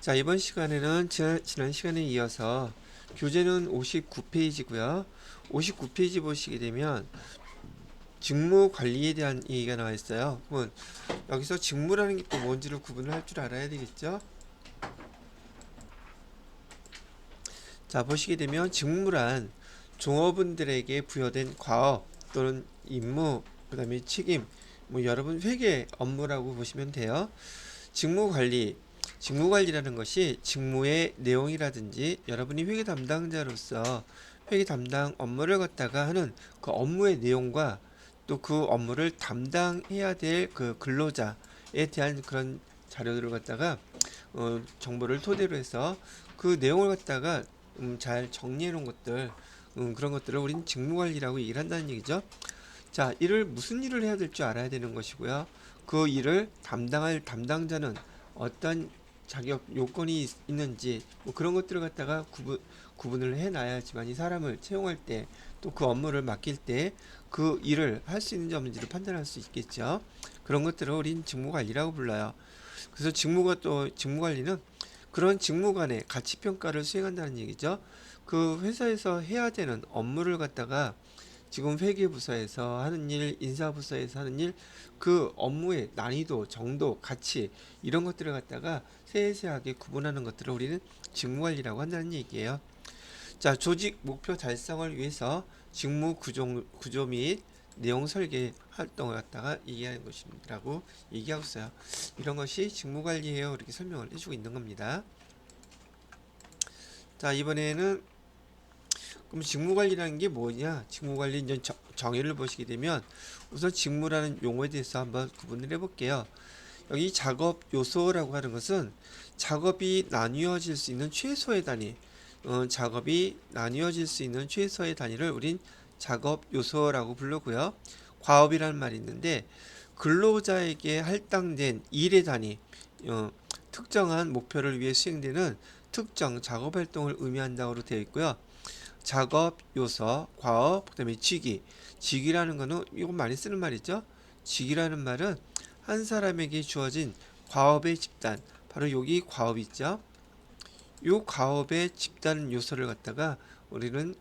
자, 이번 시간에는 지난 시간에 이어서 교재는 59페이지고요. 59페이지 보시게 되면 직무 관리에 대한 얘기가 나와 있어요. 그러면 여기서 직무라는 게 또 뭔지를 구분을 할 줄 알아야 되겠죠? 자, 보시게 되면 직무란 종업원들에게 부여된 과업 또는 임무, 그 다음에 책임, 뭐 여러분 회계 업무라고 보시면 돼요. 직무관리, 직무관리라는 것이 직무의 내용이라든지 여러분이 회계 담당자로서 회계 담당 업무를 갖다가 하는 그 업무의 내용과 또 그 업무를 담당해야 될 그 근로자에 대한 그런 자료들을 갖다가 정보를 토대로 해서 그 내용을 갖다가 잘 정리해 놓은 것들, 그런 것들을 우리는 직무관리라고 얘기를 한다는 얘기죠. 자, 일을 무슨 일을 해야 될 줄 알아야 되는 것이고요. 그 일을 담당할 담당자는 어떤 자격 요건이 있는지 뭐 그런 것들을 갖다가 구분을 해놔야지만 이 사람을 채용할 때 또 그 업무를 맡길 때 그 일을 할 수 있는지 없는지를 판단할 수 있겠죠. 그런 것들을 우린 직무관리라고 불러요. 그래서 직무관리는 그런 직무 간의 가치 평가를 수행한다는 얘기죠. 그 회사에서 해야 되는 업무를 갖다가 지금 회계부서에서 하는 일, 인사부서에서 하는 일, 그 업무의 난이도, 정도, 가치 이런 것들을 갖다가 세세하게 구분하는 것들을 우리는 직무관리라고 한다는 얘기예요. 자, 조직 목표 달성을 위해서 직무 구조 및 내용 설계 활동을 갖다가 얘기하는 것이라고 얘기하고 있어요. 이런 것이 직무관리예요. 이렇게 설명을 해주고 있는 겁니다. 자, 이번에는 그럼 직무관리라는 게 뭐냐? 직무관리 이제 정의를 보시게 되면 우선 직무라는 용어에 대해서 한번 구분을 해볼게요. 여기 작업 요소라고 하는 것은 작업이 나뉘어질 수 있는 최소의 단위, 작업이 나뉘어질 수 있는 최소의 단위를 우린 작업 요소라고 부르고요. 과업이라는 말이 있는데 근로자에게 할당된 일의 단위, 특정한 목표를 위해 수행되는 특정 작업 활동을 의미한다고 되어 있고요. 작업 요소, 과업, 그다음에 직위. 직위라는 거는 이거 많이 쓰는 말이죠. 직위라는 말은 한 사람에게 주어진 과업의 집단, 바로 여기 과업이 있죠. 요 과업의 집단 요소를 갖다가 우리는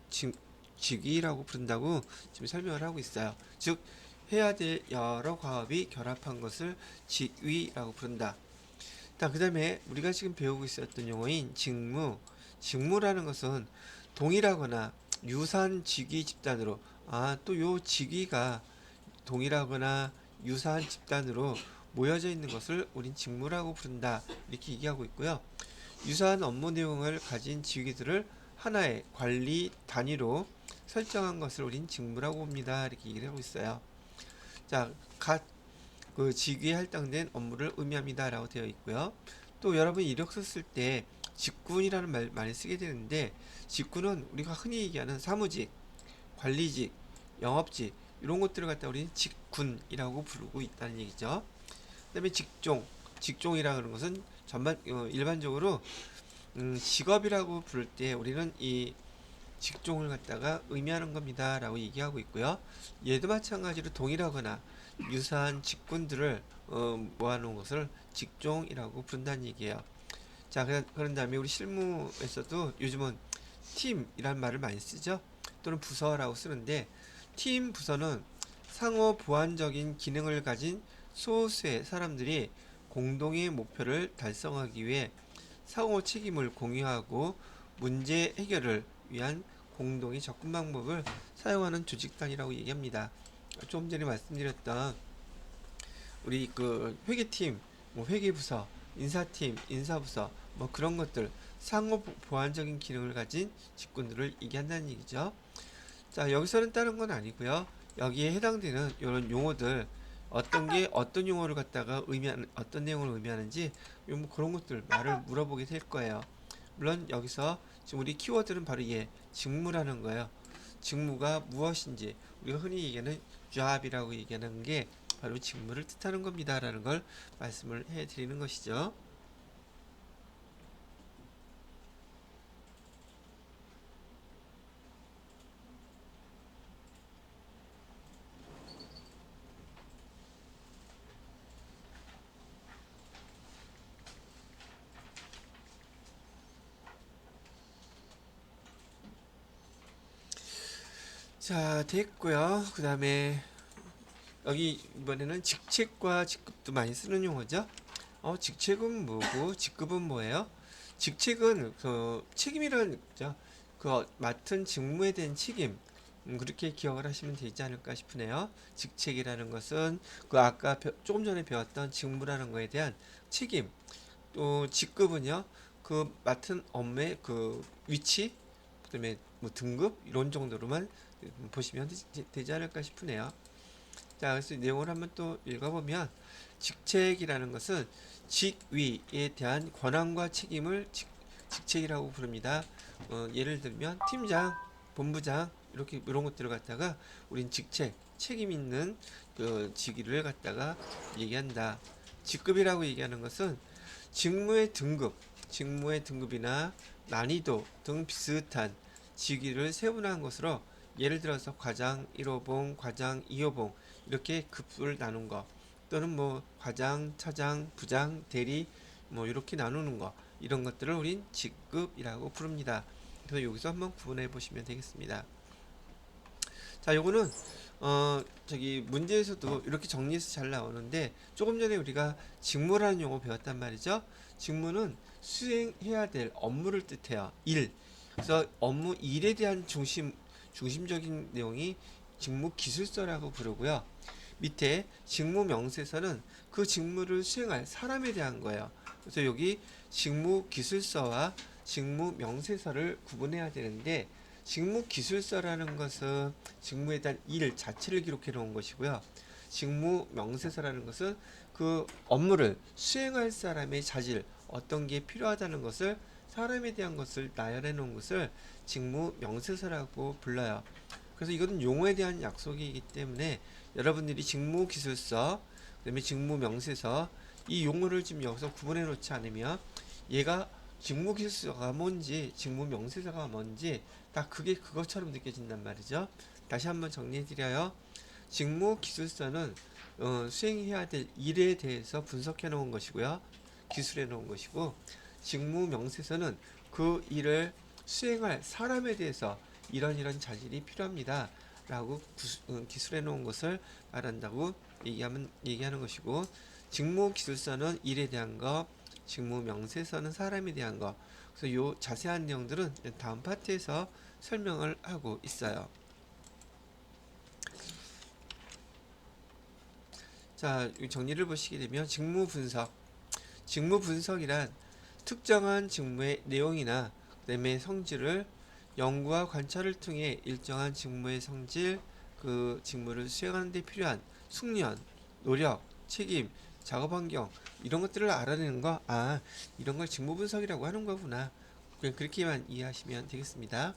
직위라고 부른다고 지금 설명을 하고 있어요. 즉 해야 될 여러 과업이 결합한 것을 직위라고 부른다. 자, 그다음에 우리가 지금 배우고 있었던 용어인 직무. 직무라는 것은 동일하거나 유사한 직위 집단으로 또 요 직위가 동일하거나 유사한 집단으로 모여져 있는 것을 우린 직무라고 부른다. 이렇게 얘기하고 있고요. 유사한 업무 내용을 가진 직위들을 하나의 관리 단위로 설정한 것을 우린 직무라고 봅니다. 이렇게 얘기를 하고 있어요. 자, 그 직위에 할당된 업무를 의미합니다라고 되어 있고요. 또 여러분 이력서 쓸 때 직군이라는 말 많이 쓰게 되는데 직군은 우리가 흔히 얘기하는 사무직, 관리직, 영업직 이런 것들을 갖다 우리는 직군이라고 부르고 있다는 얘기죠. 그다음에 직종이라는 것은 일반적으로 직업이라고 부를 때 우리는 이 직종을 갖다가 의미하는 겁니다라고 얘기하고 있고요. 얘도 마찬가지로 동일하거나 유사한 직군들을 모아놓은 것을 직종이라고 부른다는 얘기예요. 자, 그런 다음에 우리 실무에서도 요즘은 팀이란 말을 많이 쓰죠. 또는 부서라고 쓰는데 팀 부서는 상호 보완적인 기능을 가진 소수의 사람들이 공동의 목표를 달성하기 위해 상호 책임을 공유하고 문제 해결을 위한 공동의 접근 방법을 사용하는 조직단이라고 얘기합니다. 좀 전에 말씀드렸던 우리 그 회계팀, 뭐 회계부서, 인사팀, 인사부서, 뭐 그런 것들 상호 보완적인 기능을 가진 직군들을 얘기한다는 얘기죠. 자, 여기서는 다른 건 아니고요. 여기에 해당되는 이런 용어들 어떤 게 어떤 용어를 갖다가 의미하는 어떤 내용을 의미하는지 뭐 그런 것들 말을 물어보게 될 거예요. 물론 여기서 지금 우리 키워드는 바로 직무라는 거예요. 직무가 무엇인지 우리가 흔히 얘기하는 job이라고 얘기하는 게 바로 직무를 뜻하는 겁니다라는 걸 말씀을 해드리는 것이죠. 자, 됐고요. 그 다음에 여기 이번에는 직책과 직급도 많이 쓰는 용어죠. 직책은 뭐고 직급은 뭐예요? 직책은 그 책임이라는 거죠. 그 맡은 직무에 대한 책임. 그렇게 기억을 하시면 되지 않을까 싶으네요. 직책이라는 것은 그 아까 조금 전에 배웠던 직무라는 거에 대한 책임. 또 직급은요. 그 맡은 업무의 그 위치, 그다음에 뭐 등급 이런 정도로만 보시면 되지 않을까 싶으네요. 자, 그래서 내용을 한번 또 읽어보면 직책이라는 것은 직위에 대한 권한과 책임을 직책이라고 부릅니다. 예를 들면 팀장, 본부장 이렇게 이런 것들을 갖다가 우린 직책, 책임 있는 그 직위를 갖다가 얘기한다. 직급이라고 얘기하는 것은 직무의 등급이나 난이도 등 비슷한 직위를 세분화한 것으로 예를 들어서 과장 1호봉, 과장 2호봉 이렇게 급을 나눈 거 또는 뭐 과장, 차장, 부장, 대리 뭐 이렇게 나누는 거 이런 것들을 우린 직급이라고 부릅니다. 그래서 여기서 한번 구분해 보시면 되겠습니다. 자, 요거는 저기 문제에서도 이렇게 정리해서 잘 나오는데 조금 전에 우리가 직무라는 용어 배웠단 말이죠. 직무는 수행해야 될 업무를 뜻해요. 일. 그래서 업무 일에 대한 중심적인 내용이 직무 기술서라고 부르고요. 밑에 직무 명세서는 그 직무를 수행할 사람에 대한 거예요. 그래서 여기 직무 기술서와 직무 명세서를 구분해야 되는데 직무 기술서라는 것은 직무에 대한 일 자체를 기록해 놓은 것이고요. 직무 명세서라는 것은 그 업무를 수행할 사람의 자질, 어떤 게 필요하다는 것을 사람에 대한 것을 나열해 놓은 것을 직무 명세서라고 불러요. 그래서 이것은 용어에 대한 약속이기 때문에 여러분들이 직무 기술서, 그다음에 직무 명세서 이 용어를 지금 여기서 구분해 놓지 않으면 얘가 직무 기술서가 뭔지, 직무 명세서가 뭔지 다 그게 그것처럼 느껴진단 말이죠. 다시 한번 정리해 드려요. 직무 기술서는 수행해야 될 일에 대해서 분석해 놓은 것이고요. 기술해 놓은 것이고 직무 명세서는 그 일을 수행할 사람에 대해서 이런 자질이 필요합니다. 라고 기술해 놓은 것을 말한다고 얘기하는 것이고 직무 기술서는 일에 대한 거, 직무 명세서는 사람에 대한 거. 그래서 요 자세한 내용들은 다음 파트에서 설명을 하고 있어요. 자, 정리를 보시게 되면 직무 분석. 직무 분석이란 특정한 직무의 내용이나 그다음에 성질을 연구와 관찰을 통해 일정한 직무의 성질, 그 직무를 수행하는 데 필요한 숙련, 노력, 책임, 작업 환경 이런 것들을 알아내는 거, 이런 걸 직무 분석이라고 하는 거구나. 그냥 그렇게만 이해하시면 되겠습니다.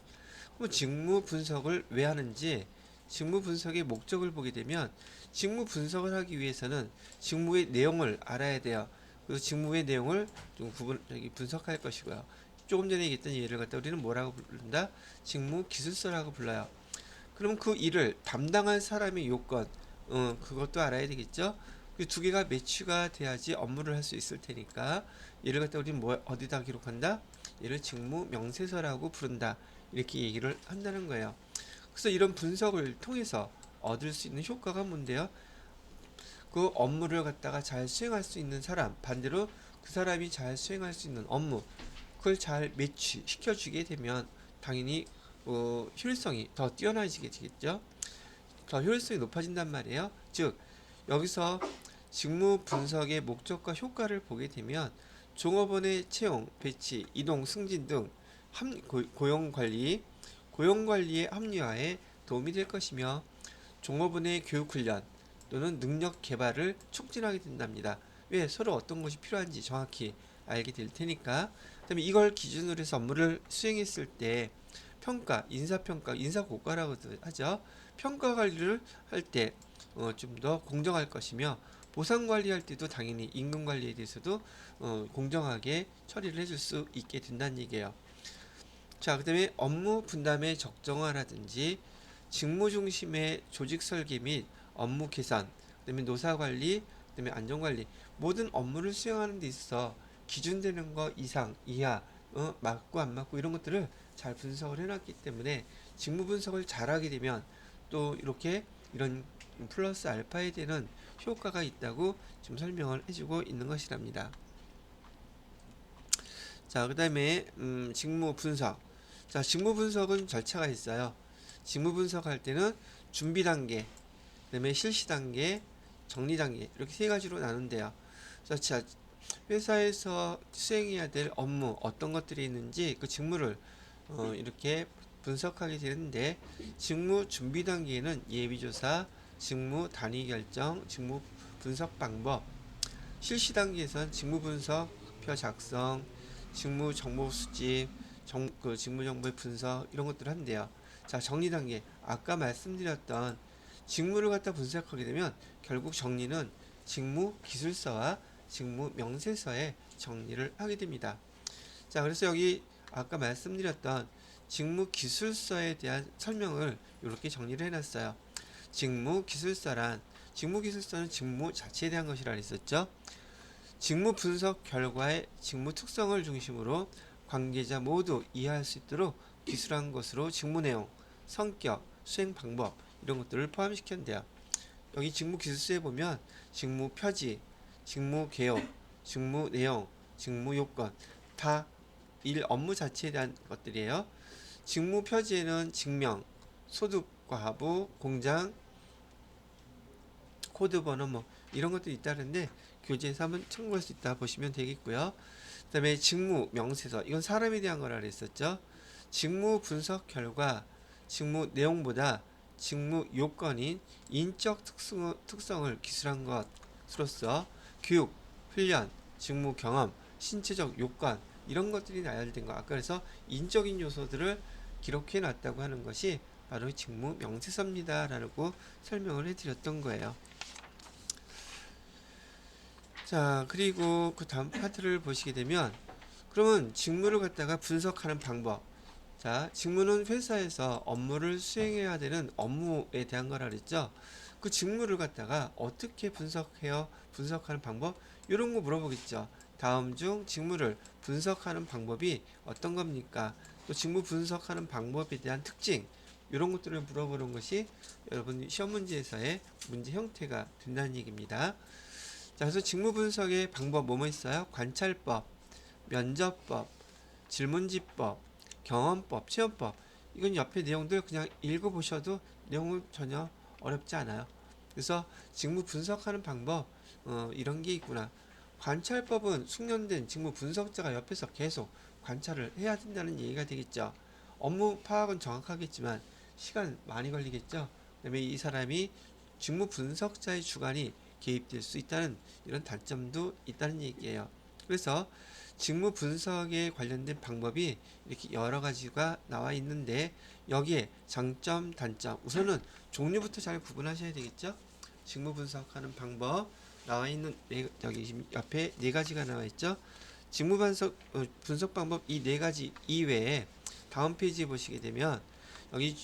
그럼 직무 분석을 왜 하는지, 직무 분석의 목적을 보게 되면 직무 분석을 하기 위해서는 직무의 내용을 알아야 돼요. 그래서 직무의 내용을 좀 분석할 것이고요. 조금 전에 얘기했던 예를 갖다 우리는 뭐라고 부른다? 직무 기술서라고 불러요. 그럼 그 일을 담당할 사람의 요건, 그것도 알아야 되겠죠? 그 두 개가 매치가 돼야지 업무를 할 수 있을 테니까 얘를 갖다 우리는 어디다 기록한다? 얘를 직무 명세서라고 부른다. 이렇게 얘기를 한다는 거예요. 그래서 이런 분석을 통해서 얻을 수 있는 효과가 뭔데요? 그 업무를 갖다가 잘 수행할 수 있는 사람, 반대로 그 사람이 잘 수행할 수 있는 업무, 그걸 잘 매치시켜 주게 되면 당연히 효율성이 더 뛰어나지게 되겠죠. 더 효율성이 높아진단 말이에요. 즉 여기서 직무 분석의 목적과 효과를 보게 되면 종업원의 채용, 배치, 이동, 승진 등 고용관리의 합리화에 도움이 될 것이며 종업원의 교육훈련 또는 능력 개발을 촉진하게 된답니다. 왜? 서로 어떤 것이 필요한지 정확히 알게 될 테니까. 그다음에 이걸 기준으로 해서 업무를 수행했을 때 평가, 인사평가, 인사고과라고 하죠. 평가 관리를 할 때 좀 더 공정할 것이며 보상 관리할 때도 당연히 임금 관리에 대해서도 공정하게 처리를 해줄 수 있게 된다는 얘기예요. 자, 그 다음에 업무 분담의 적정화라든지 직무 중심의 조직 설계 및 업무 개선, 그 다음에 노사 관리, 그 다음에 안전 관리 모든 업무를 수행하는 데 있어서 기준되는 거 이상, 이하, 맞고 안 맞고 이런 것들을 잘 분석을 해놨기 때문에 직무 분석을 잘하게 되면 또 이렇게 이런 플러스 알파에 대한 효과가 있다고 지금 설명을 해주고 있는 것이랍니다. 자, 그 다음에 직무 분석. 자, 직무 분석은 절차가 있어요. 직무 분석할 때는 준비 단계, 그다음에 실시 단계, 정리 단계 이렇게 세 가지로 나눈대요. 그래서 자, 회사에서 수행해야 될 업무 어떤 것들이 있는지 그 직무를 이렇게 분석하게 되는데, 직무 준비 단계에는 예비조사, 직무 단위 결정, 직무 분석 방법, 실시 단계에서는 직무 분석표 작성, 직무 정보 수집, 그 직무 정보의 분석 이런 것들을 한대요. 자, 정리 단계. 아까 말씀드렸던 직무를 갖다 분석하게 되면 결국 정리는 직무 기술서와 직무 명세서에 정리를 하게 됩니다. 자, 그래서 여기 아까 말씀드렸던 직무 기술서에 대한 설명을 이렇게 정리를 해놨어요. 직무 기술서란, 직무 기술서는 직무 자체에 대한 것이라 했었죠. 직무 분석 결과의 직무 특성을 중심으로 관계자 모두 이해할 수 있도록 기술한 것으로 직무 내용, 성격, 수행 방법 이런 것들을 포함시켰는데요. 여기 직무 기술서에 보면 직무 표지, 직무 개요, 직무 내용, 직무 요건 다 일 업무 자체에 대한 것들이에요. 직무 표지에는 직명, 소득 과부, 공장, 코드 번호 뭐 이런 것들이 있다는데 교재에서 한번 참고할 수 있다 보시면 되겠고요. 그 다음에 직무 명세서, 이건 사람에 대한 거라 그랬었죠. 직무 분석 결과 직무 내용보다 직무 요건인 인적 특성을 기술한 것으로서 교육, 훈련, 직무 경험, 신체적 요건 이런 것들이 나열된 거. 아까 그래서 인적인 요소들을 기록해 놨다고 하는 것이 바로 직무 명세서입니다 라고 설명을 해드렸던 거예요. 자, 그리고 그 다음 파트를 보시게 되면, 그러면 직무를 갖다가 분석하는 방법. 자, 직무는 회사에서 업무를 수행해야 되는 업무에 대한 거라 그랬죠. 그 직무를 갖다가 어떻게 분석하는 방법? 이런 거 물어보겠죠. 다음 중 직무를 분석하는 방법이 어떤 겁니까? 또 직무 분석하는 방법에 대한 특징, 이런 것들을 물어보는 것이 여러분 시험 문제에서의 문제 형태가 된다는 얘기입니다. 자, 그래서 직무 분석의 방법 뭐뭐 있어요? 관찰법, 면접법, 질문지법, 경험법, 체험법. 이건 옆에 내용들 그냥 읽어보셔도 내용은 전혀 어렵지 않아요. 그래서 직무 분석하는 방법, 이런 게 있구나. 관찰법은 숙련된 직무 분석자가 옆에서 계속 관찰을 해야 된다는 얘기가 되겠죠. 업무 파악은 정확하겠지만 시간 많이 걸리겠죠. 그다음에 이 사람이 직무 분석자의 주관이 개입될 수 있다는 이런 단점도 있다는 얘기예요. 그래서 직무 분석에 관련된 방법이 이렇게 여러 가지가 나와 있는데, 여기에 장점, 단점, 우선은 종류부터 잘 구분하셔야 되겠죠. 직무 분석하는 방법 나와 있는 여기 옆에 네 가지가 나와 있죠. 직무 분석 방법 이 네 가지 이외에 다음 페이지 보시게 되면 여기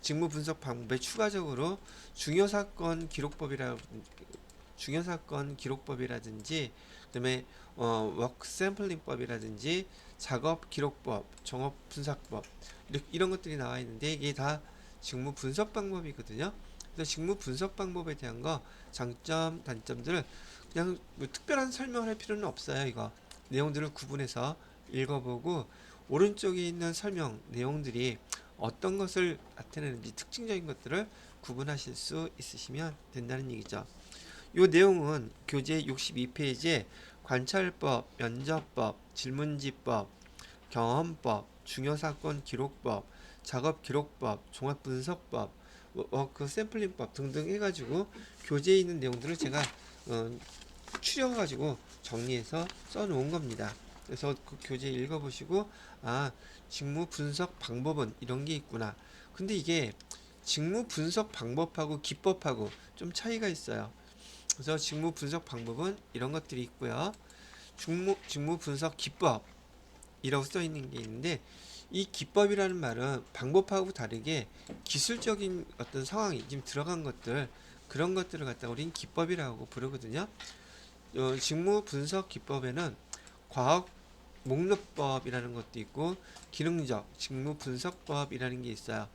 직무 분석 방법에 추가적으로 중요사건 기록법이라든지 그다음에 워크 샘플링법이라든지 작업 기록법, 종합 분석법 이런 것들이 나와 있는데, 이게 다 직무 분석 방법이거든요. 그래서 직무 분석 방법에 대한 거 장점, 단점들을 그냥 뭐 특별한 설명을 할 필요는 없어요. 이거 내용들을 구분해서 읽어보고 오른쪽에 있는 설명 내용들이 어떤 것을 나타내는지 특징적인 것들을 구분하실 수 있으시면 된다는 얘기죠. 이 내용은 교재 62페이지에 관찰법, 면접법, 질문지법, 경험법, 중요사건 기록법, 작업기록법, 종합분석법, 워크 샘플링법 등등 해가지고 교재에 있는 내용들을 제가 추려가지고 정리해서 써놓은 겁니다. 그래서 그 교재 읽어보시고, 아, 직무 분석 방법은 이런 게 있구나. 근데 이게 직무 분석 방법하고 기법하고 좀 차이가 있어요. 그래서 직무 분석 방법은 이런 것들이 있고요. 직무 분석 기법이라고 써 있는 게 있는데, 이 기법이라는 말은 방법하고 다르게 기술적인 어떤 상황이 지금 들어간 것들, 그런 것들을 갖다 우린 기법이라고 부르거든요. 직무 분석 기법에는 과학 목록법이라는 것도 있고 기능적 직무 분석법이라는 게 있어요.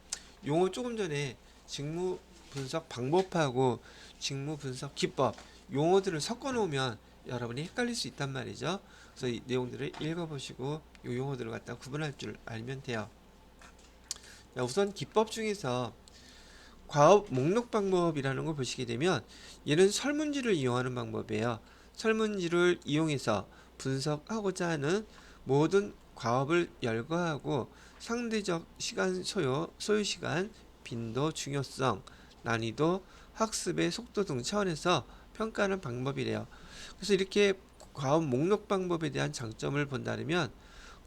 용어 조금 전에 직무 분석 방법하고 직무 분석 기법 용어들을 섞어 놓으면 여러분이 헷갈릴 수 있단 말이죠. 그래서 이 내용들을 읽어보시고 이 용어들을 갖다 구분할 줄 알면 돼요. 자, 우선 기법 중에서 과업 목록 방법이라는 걸 보시게 되면 얘는 설문지를 이용하는 방법이에요. 설문지를 이용해서 분석하고자 하는 모든 과업을 열거하고 상대적 시간 소요 시간, 빈도, 중요성, 난이도, 학습의 속도 등 차원에서 평가하는 방법이래요. 그래서 이렇게 과업 목록 방법에 대한 장점을 본다면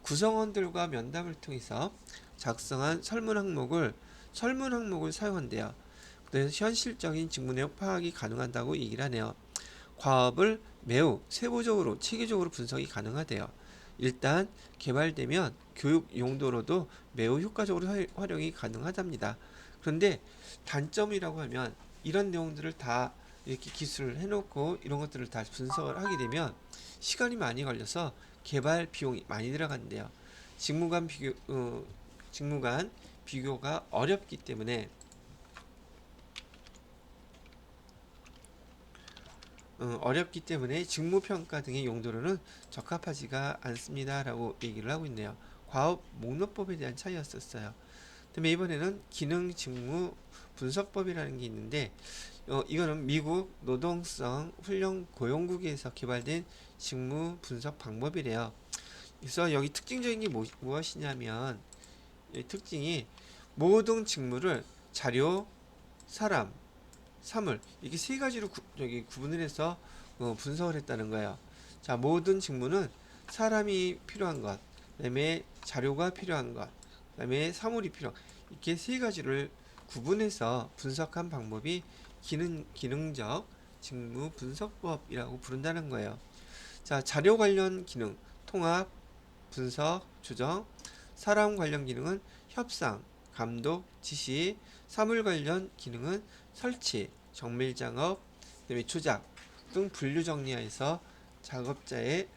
구성원들과 면담을 통해서 작성한 설문 항목을 사용한대요. 그래서 현실적인 직무 내용 파악이 가능하다고 얘기를 하네요. 과업을 매우 세부적으로 체계적으로 분석이 가능하대요. 일단 개발되면 교육 용도로도 매우 효과적으로 활용이 가능하답니다. 그런데 단점이라고 하면 이런 내용들을 다 이렇게 기술을 해놓고 이런 것들을 다 분석을 하게 되면 시간이 많이 걸려서 개발 비용이 많이 들어간대요. 직무 간 비교가 어렵기 때문에 직무평가 등의 용도로는 적합하지가 않습니다라고 얘기를 하고 있네요. 과업 목록법에 대한 차이였었어요. 그다음에 이번에는 기능 직무 분석법이라는 게 있는데 이거는 미국 노동성 훈련 고용국에서 개발된 직무 분석 방법이래요. 그래서 여기 특징적인 게 무엇이냐면 이 특징이 모든 직무를 자료, 사람, 사물 이렇게 세 가지로 구분을 해서 분석을 했다는 거예요. 자, 모든 직무는 사람이 필요한 것, 그다음에 자료가 필요한 것, 그다음에 사물이 필요한 이렇게 세 가지를 구분해서 분석한 방법이 기능적 직무 분석법이라고 부른다는 거예요. 자, 자료 관련 기능, 통합, 분석, 조정, 사람 관련 기능은 협상, 감독, 지시, 사물 관련 기능은 설치, 정밀 작업, 그다음에 조작 등 분류 정리해서 작업자의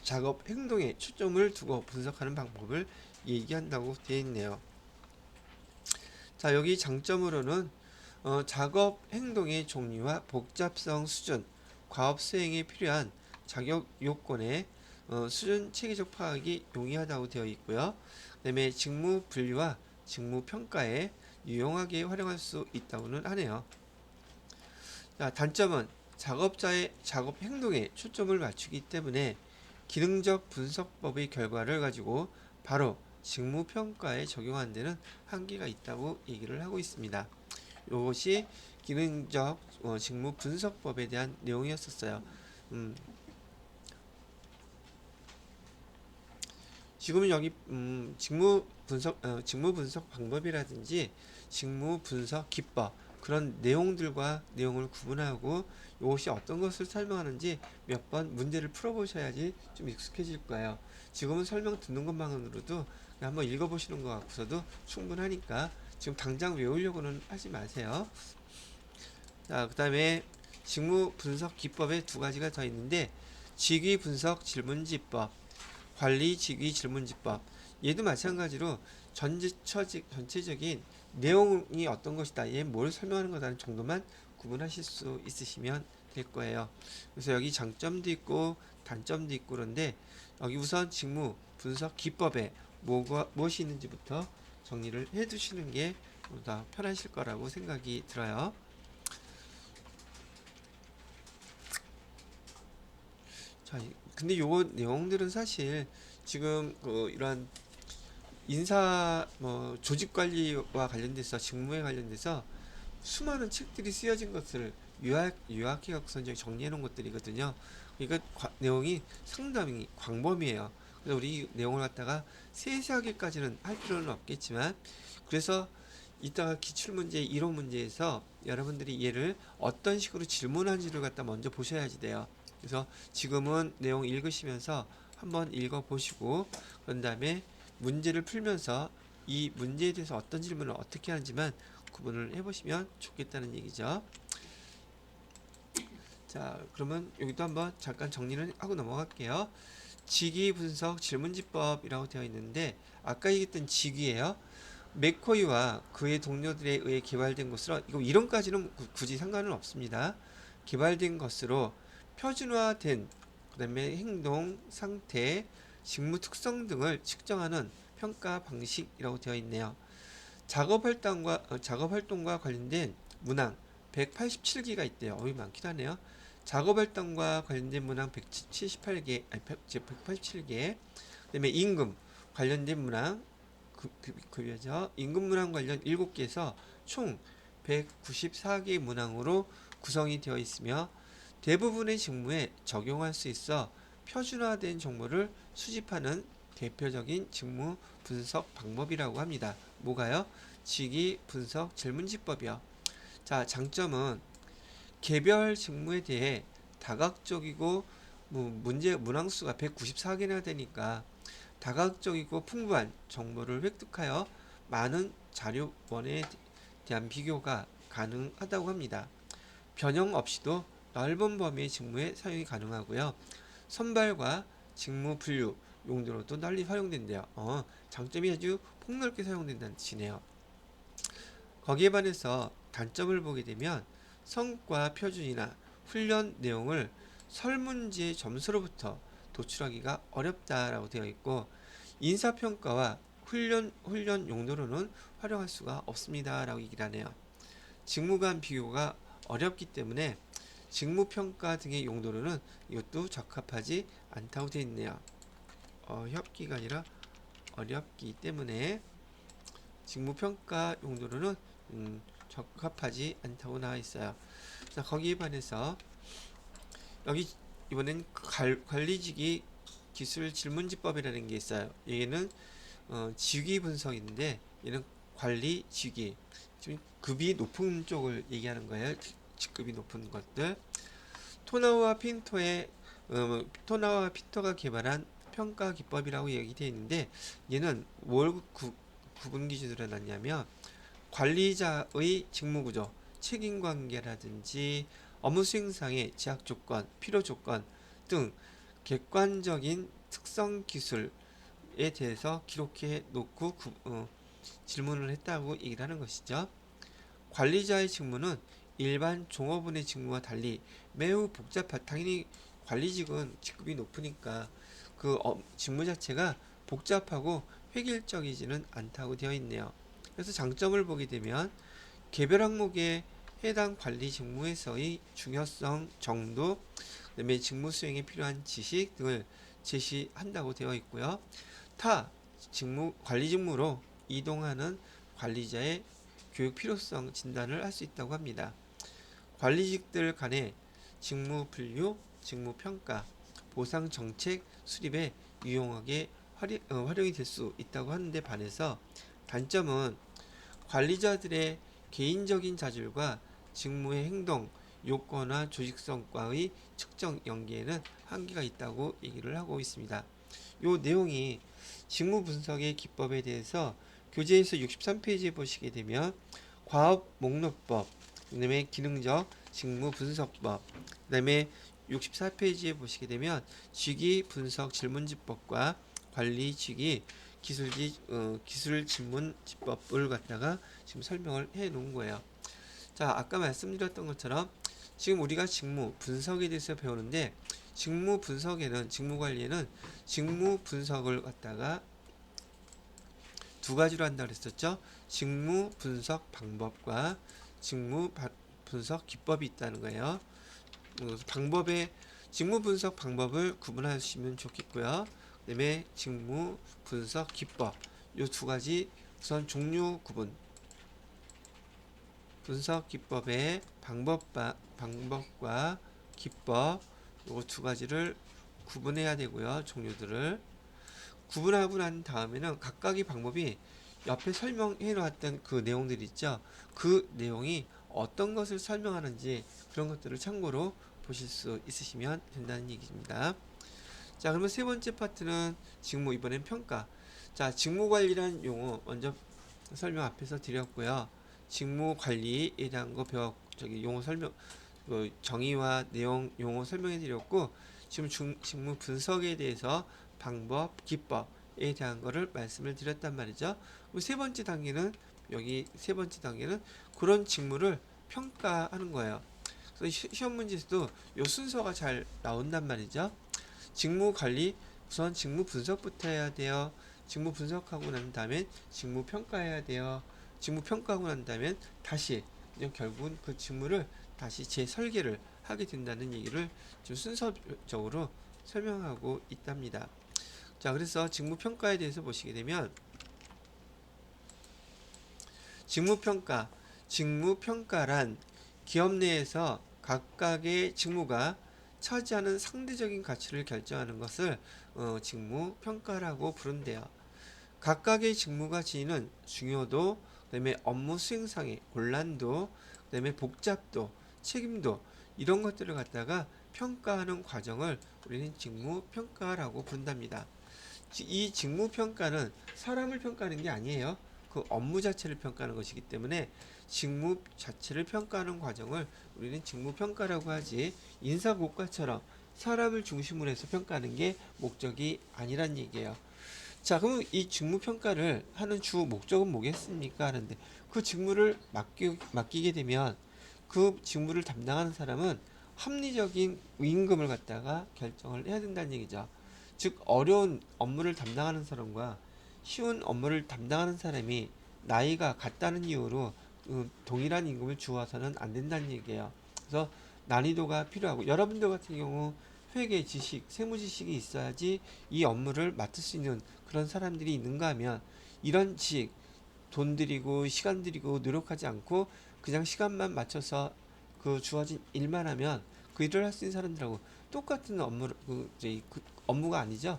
작업 행동에 초점을 두고 분석하는 방법을 얘기한다고 되어 있네요. 자, 여기 장점으로는 작업 행동의 종류와 복잡성 수준, 과업 수행에 필요한 자격 요건의 수준 체계적 파악이 용이하다고 되어 있고요. 그다음에 직무 분류와 직무 평가에 유용하게 활용할 수 있다고는 하네요. 자, 단점은 작업자의 작업 행동에 초점을 맞추기 때문에 기능적 분석법의 결과를 가지고 바로 직무 평가에 적용하는 데는 한계가 있다고 얘기를 하고 있습니다. 이것이 기능적 직무 분석법에 대한 내용이었었어요. 지금은 여기 직무 분석 방법이라든지 직무 분석 기법 그런 내용들과 내용을 구분하고 이것이 어떤 것을 설명하는지 몇 번 문제를 풀어보셔야지 좀 익숙해질 거예요. 지금은 설명 듣는 것만으로도 한번 읽어보시는 것 같고서도 충분하니까 지금 당장 외우려고는 하지 마세요. 자, 그 다음에 직무 분석 기법에 두 가지가 더 있는데 직위 분석 질문지법, 관리 직위 질문지법. 얘도 마찬가지로 전체적인 내용이 어떤 것이다, 얘 뭘 설명하는 거다는 정도만 구분하실 수 있으시면 될 거예요. 그래서 여기 장점도 있고 단점도 있고 그런데 여기 우선 직무 분석 기법에 무엇이 있는지부터 정리를 해 두시는 게 보다 편하실 거라고 생각이 들어요. 자, 근데 요 내용들은 사실 지금 이런 인사 조직 관리와 관련돼서 직무에 관련돼서 수많은 책들이 쓰여진 것을 요약해 갖고서 정리해 놓은 것들이거든요. 그러니까 내용이 상당히 광범위해요. 그래서 우리 이 내용을 갖다가 세세하게까지는 할 필요는 없겠지만 그래서 이따가 기출문제, 이론 문제에서 여러분들이 얘를 어떤 식으로 질문하는지를 갖다 먼저 보셔야지 돼요. 그래서 지금은 내용 읽으시면서 한번 읽어보시고 그런 다음에 문제를 풀면서 이 문제에 대해서 어떤 질문을 어떻게 하는지만 구분을 해보시면 좋겠다는 얘기죠. 자, 그러면 여기도 한번 잠깐 정리를 하고 넘어갈게요. 직위 분석 질문지법이라고 되어 있는데 아까 얘기했던 직위예요. 맥코이와 그의 동료들에 의해 개발된 것으로 이거 이론까지는 굳이 상관은 없습니다. 개발된 것으로 표준화된 그다음에 행동, 상태, 직무 특성 등을 측정하는 평가 방식이라고 되어 있네요. 작업 활동과 관련된 문항 187개가 있대요. 어이 많긴 하네요. 작업 활동과 관련된 문항 178개, 아니 187개. 그다음에 임금 관련된 문항 급여죠. 임금 문항 관련 7개에서 총 194개 문항으로 구성이 되어 있으며 대부분의 직무에 적용할 수 있어 표준화된 정보를 수집하는 대표적인 직무 분석 방법이라고 합니다. 뭐가요? 직위 분석 질문지법이요. 자, 장점은 개별 직무에 대해 다각적이고 문항수가 194개나 되니까 다각적이고 풍부한 정보를 획득하여 많은 자료원에 대한 비교가 가능하다고 합니다. 변형 없이도 넓은 범위의 직무에 사용이 가능하고요. 선발과 직무 분류 용도로도 널리 활용된대요. 장점이 아주 폭넓게 사용된다는 뜻이네요. 거기에 반해서 단점을 보게 되면 성과 표준이나 훈련 내용을 설문지의 점수로부터 도출하기가 어렵다라고 되어 있고 인사평가와 훈련 용도로는 활용할 수가 없습니다라고 얘기를 하네요. 직무 간 비교가 어렵기 때문에 직무평가 등의 용도로는 이것도 적합하지 않다고 되어 있네요. 협기가 아니라 어렵기 때문에 직무평가 용도로는 적합하지 않다고 나와 있어요. 자, 거기에 반해서 여기 이번엔 관리직위 기술 질문지법이라는 게 있어요. 얘는 직위 분석인데 얘는 관리 직위 좀 급이 높은 쪽을 얘기하는 거예요. 직급이 높은 것들. 토나와 핀터가 개발한 평가 기법이라고 얘기되어 있는데 얘는 뭘 구분 기준으로 놨냐면 관리자의 직무 구조, 책임 관계라든지 업무 수행상의 제약 조건, 필요 조건 등 객관적인 특성 기술에 대해서 기록해 놓고 질문을 했다고 얘기를 하는 것이죠. 관리자의 직무는 일반 종업원의 직무와 달리 매우 당연히 관리직은 직급이 높으니까 직무 자체가 복잡하고 획일적이지는 않다고 되어 있네요. 그래서 장점을 보게 되면 개별 항목에 해당 관리 직무에서의 중요성, 정도, 그다음에 직무 수행에 필요한 지식 등을 제시한다고 되어 있고요. 관리 직무로 이동하는 관리자의 교육 필요성 진단을 할 수 있다고 합니다. 관리직들 간의 직무 분류, 직무 평가, 보상 정책 수립에 유용하게 활용이 될 수 있다고 하는데 반해서 단점은 관리자들의 개인적인 자질과 직무의 행동, 요건화 조직성과의 측정 연계에는 한계가 있다고 얘기를 하고 있습니다. 이 내용이 직무 분석의 기법에 대해서 교재에서 63페이지에 보시게 되면 과업 목록법, 그 다음에 기능적 직무 분석법, 그 다음에 64페이지에 보시게 되면 직위 분석 질문지법과 관리 직위 기술 질문지법을 갖다가 지금 설명을 해 놓은 거예요. 자, 아까 말씀드렸던 것처럼 지금 우리가 직무 분석에 대해서 배우는데 직무 관리에는 직무 분석을 갖다가 두 가지로 한다고 했었죠. 직무 분석 방법과 분석 기법이 있다는 거예요. 직무 분석 방법을 구분하시면 좋겠고요. 그다음에 직무 분석 기법 이 두 가지 우선 종류 구분 분석 기법의 방법과 기법 이 두 가지를 구분해야 되고요. 종류들을 구분하고 난 다음에는 각각의 방법이 옆에 설명해 놓았던 그 내용들 있죠. 그 내용이 어떤 것을 설명하는지 그런 것들을 참고로 보실 수 있으시면 된다는 얘기입니다. 자, 그러면 세 번째 파트는 이번엔 평가. 자, 직무관리란 용어 먼저 설명 앞에서 드렸고요. 직무관리에 대한 거 용어 설명, 정의와 내용, 용어 설명해 드렸고, 지금 직무 분석에 대해서 방법, 기법에 대한 거를 말씀을 드렸단 말이죠. 세 번째 단계는 여기 세 번째 단계는 그런 직무를 평가하는 거예요. 그래서 시험 문제에서도 요 순서가 잘 나온단 말이죠. 직무 관리 우선 직무 분석부터 해야 돼요. 직무 분석하고 난 다음에 직무 평가해야 돼요. 직무 평가하고 난 다음에 다시 결국은 그 직무를 다시 재설계를 하게 된다는 얘기를 좀 순서적으로 설명하고 있답니다. 자, 그래서 직무 평가에 대해서 보시게 되면 직무 평가란 기업 내에서 각각의 직무가 차지하는 상대적인 가치를 결정하는 것을 직무 평가라고 부른대요. 각각의 직무가 지니는 중요도, 그다음에 업무 수행상의 곤란도, 그다음에 복잡도, 책임도 이런 것들을 갖다가 평가하는 과정을 우리는 직무 평가라고 부른답니다. 이 직무 평가는 사람을 평가하는 게 아니에요. 그 업무 자체를 평가하는 것이기 때문에 직무 자체를 평가하는 과정을 우리는 직무 평가라고 하지, 인사고과처럼 사람을 중심으로 해서 평가하는 게 목적이 아니란 얘기예요. 자, 그럼 이 직무 평가를 하는 주 목적은 뭐겠습니까? 하는데 그 직무를 맡기게 되면 그 직무를 담당하는 사람은 합리적인 임금을 갖다가 결정을 해야 된다는 얘기죠. 즉, 어려운 업무를 담당하는 사람과 쉬운 업무를 담당하는 사람이 나이가 같다는 이유로 동일한 임금을 주어서는 안 된다는 얘기예요. 그래서 난이도가 필요하고, 여러분들 같은 경우 회계 지식, 세무 지식이 있어야지 이 업무를 맡을 수 있는 그런 사람들이 있는가 하면, 이런 지식, 돈 들이고 시간 들이고 노력하지 않고 그냥 시간만 맞춰서 그 주어진 일만 하면 그 일을 할 수 있는 사람들하고 똑같은 업무가 아니죠.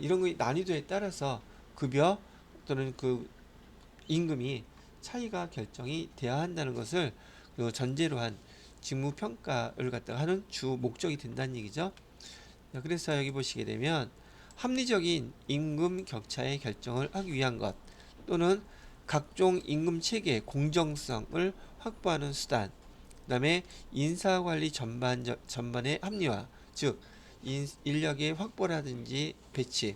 이런 거 난이도에 따라서 급여 또는 그 임금이 차이가 결정이 돼야 한다는 것을 그 전제로 한 직무 평가를 갖다가 하는 주 목적이 된다는 얘기죠. 그래서 여기 보시게 되면 합리적인 임금 격차의 결정을 하기 위한 것, 또는 각종 임금 체계의 공정성을 확보하는 수단, 그 다음에 인사관리 전반의 합리화, 즉 인력의 확보라든지 배치,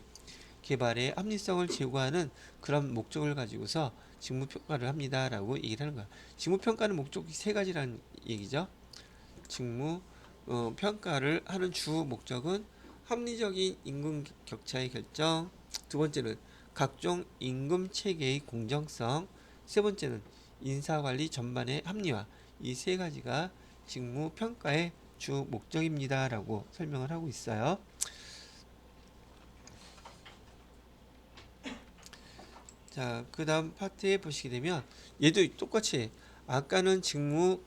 개발의 합리성을 제고하는 그런 목적을 가지고서 직무평가를 합니다라고 얘기를 하는 거야. 직무평가는 목적이 세 가지라는 얘기죠. 직무 평가를 하는 주 목적은 합리적인 임금 격차의 결정, 두 번째는 각종 임금 체계의 공정성, 세 번째는 인사관리 전반의 합리화, 이 세 가지가 직무 평가의 주 목적입니다라고 설명을 하고 있어요. 자, 그 다음 파트에 보시게 되면 얘도 똑같이 아까는 직무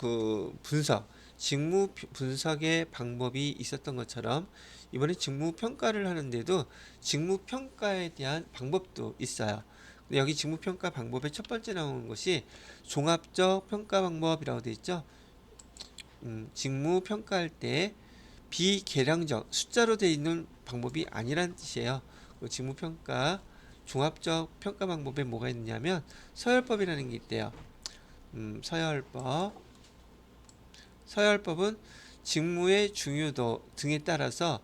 분석의 방법이 있었던 것처럼 이번에 직무 평가를 하는데도 직무 평가에 대한 방법도 있어요. 여기 직무 평가 방법의 첫 번째 나오는 것이 종합적 평가 방법이라고 되어 있죠. 직무 평가할 때 비계량적 숫자로 되어 있는 방법이 아니란 뜻이에요. 직무 평가 종합적 평가 방법에 뭐가 있냐면 서열법이라는 게 있대요. 서열법은 직무의 중요도 등에 따라서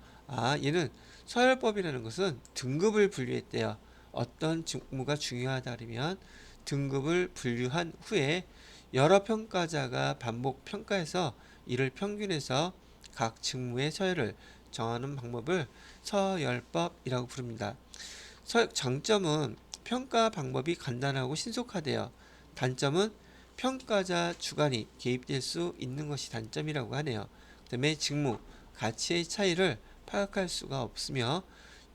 얘는 서열법이라는 것은 등급을 분류했대요. 어떤 직무가 중요하다 그러면 등급을 분류한 후에 여러 평가자가 반복 평가해서 이를 평균해서 각 직무의 서열을 정하는 방법을 서열법이라고 부릅니다. 장점은 평가 방법이 간단하고 신속하대요. 단점은 평가자 주관이 개입될 수 있는 것이 단점이라고 하네요. 그 다음에 직무, 가치의 차이를 파악할 수가 없으며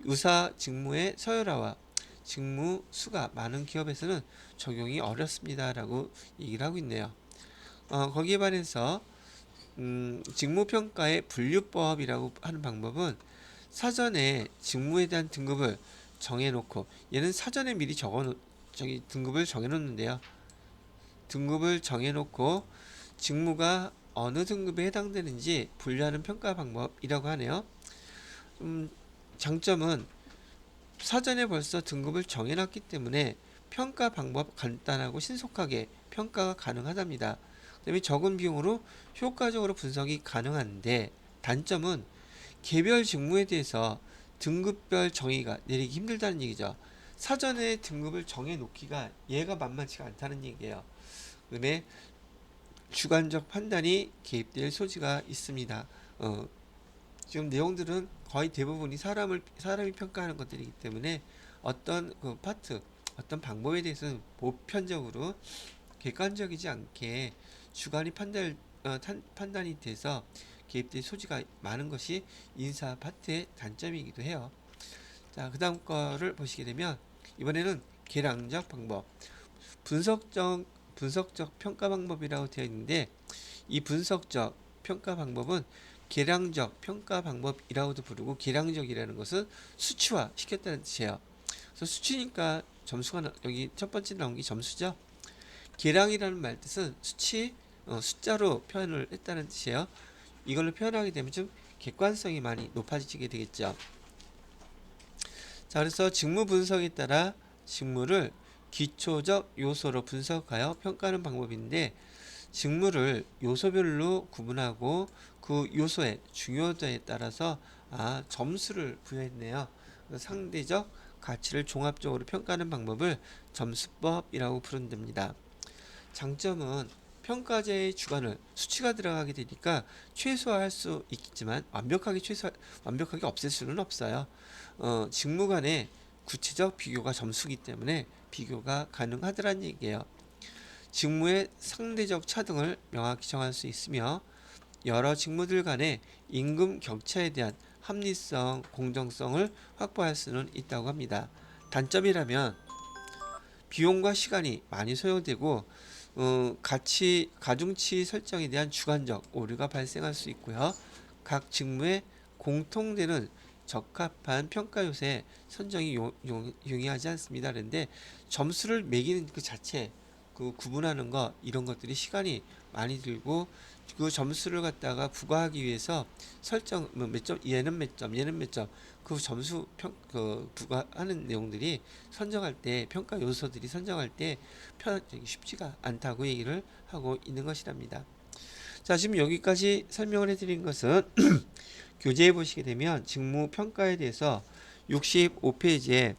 유사 직무의 서열화와 직무 수가 많은 기업에서는 적용이 어렵습니다 라고 얘기를 하고 있네요. 거기에 반해서 직무평가의 분류법이라고 하는 방법은 사전에 직무에 대한 등급을 정해놓고, 얘는 사전에 미리 등급을 정해놓는데요. 등급을 정해놓고 직무가 어느 등급에 해당되는지 분류하는 평가 방법이라고 하네요. 장점은 사전에 벌써 등급을 정해놨기 때문에 평가 방법 간단하고 신속하게 평가가 가능하답니다. 그다음에 적은 비용으로 효과적으로 분석이 가능한데, 단점은 개별 직무에 대해서 등급별 정의가 내리기 힘들다는 얘기죠. 사전에 등급을 정해 놓기가 얘가 만만치가 않다는 얘기예요. 그다음에 주관적 판단이 개입될 소지가 있습니다. 지금 내용들은 거의 대부분이 사람이 평가하는 것들이기 때문에 어떤 그 파트, 어떤 방법에 대해서는 보편적으로 객관적이지 않게 주관이 판단이 돼서 개입될 소지가 많은 것이 인사 파트의 단점이기도 해요. 자, 그 다음 거를 보시게 되면 이번에는 계량적 방법, 분석적 평가 방법이라고 되어 있는데 이 분석적 평가 방법은 계량적 평가 방법이라고도 부르고 계량적이라는 것은 수치화 시켰다는 뜻이에요. 그래서 수치니까 점수가 여기 첫 번째 나온 게 점수죠. 계량이라는 말 뜻은 수치, 숫자로 표현을 했다는 뜻이에요. 이걸로 표현하게 되면 좀 객관성이 많이 높아지게 되겠죠. 자, 그래서 직무 분석에 따라 직무를 기초적 요소로 분석하여 평가하는 방법인데 직무를 요소별로 구분하고 그 요소의 중요도에 따라서 점수를 부여했네요. 상대적 가치를 종합적으로 평가하는 방법을 점수법이라고 부른답니다. 장점은 평가자의 주관을 수치가 들어가게 되니까 최소화할 수 있겠지만 완벽하게 없앨 수는 없어요. 직무 간의 구체적 비교가 점수기 때문에 비교가 가능하더란 얘기예요. 직무의 상대적 차등을 명확히 정할 수 있으며 여러 직무들 간의 임금 격차에 대한 합리성, 공정성을 확보할 수는 있다고 합니다. 단점이라면 비용과 시간이 많이 소요되고 가중치 설정에 대한 주관적 오류가 발생할 수 있고요. 각 직무에 공통되는 적합한 평가 요새 선정이 용이하지 않습니다. 그런데 점수를 매기는 그 자체, 그 구분하는 거 이런 것들이 시간이 많이 들고 그 점수를 갖다가 부과하기 위해서 설정 몇 점, 얘는 몇 점, 얘는 몇 점, 그 점수 부과하는 내용들이 선정할 때 평가 요소들이 선정할 때 쉽지가 않다고 얘기를 하고 있는 것이랍니다. 자, 지금 여기까지 설명을 해드린 것은 교재에 보시게 되면 직무 평가에 대해서 65페이지에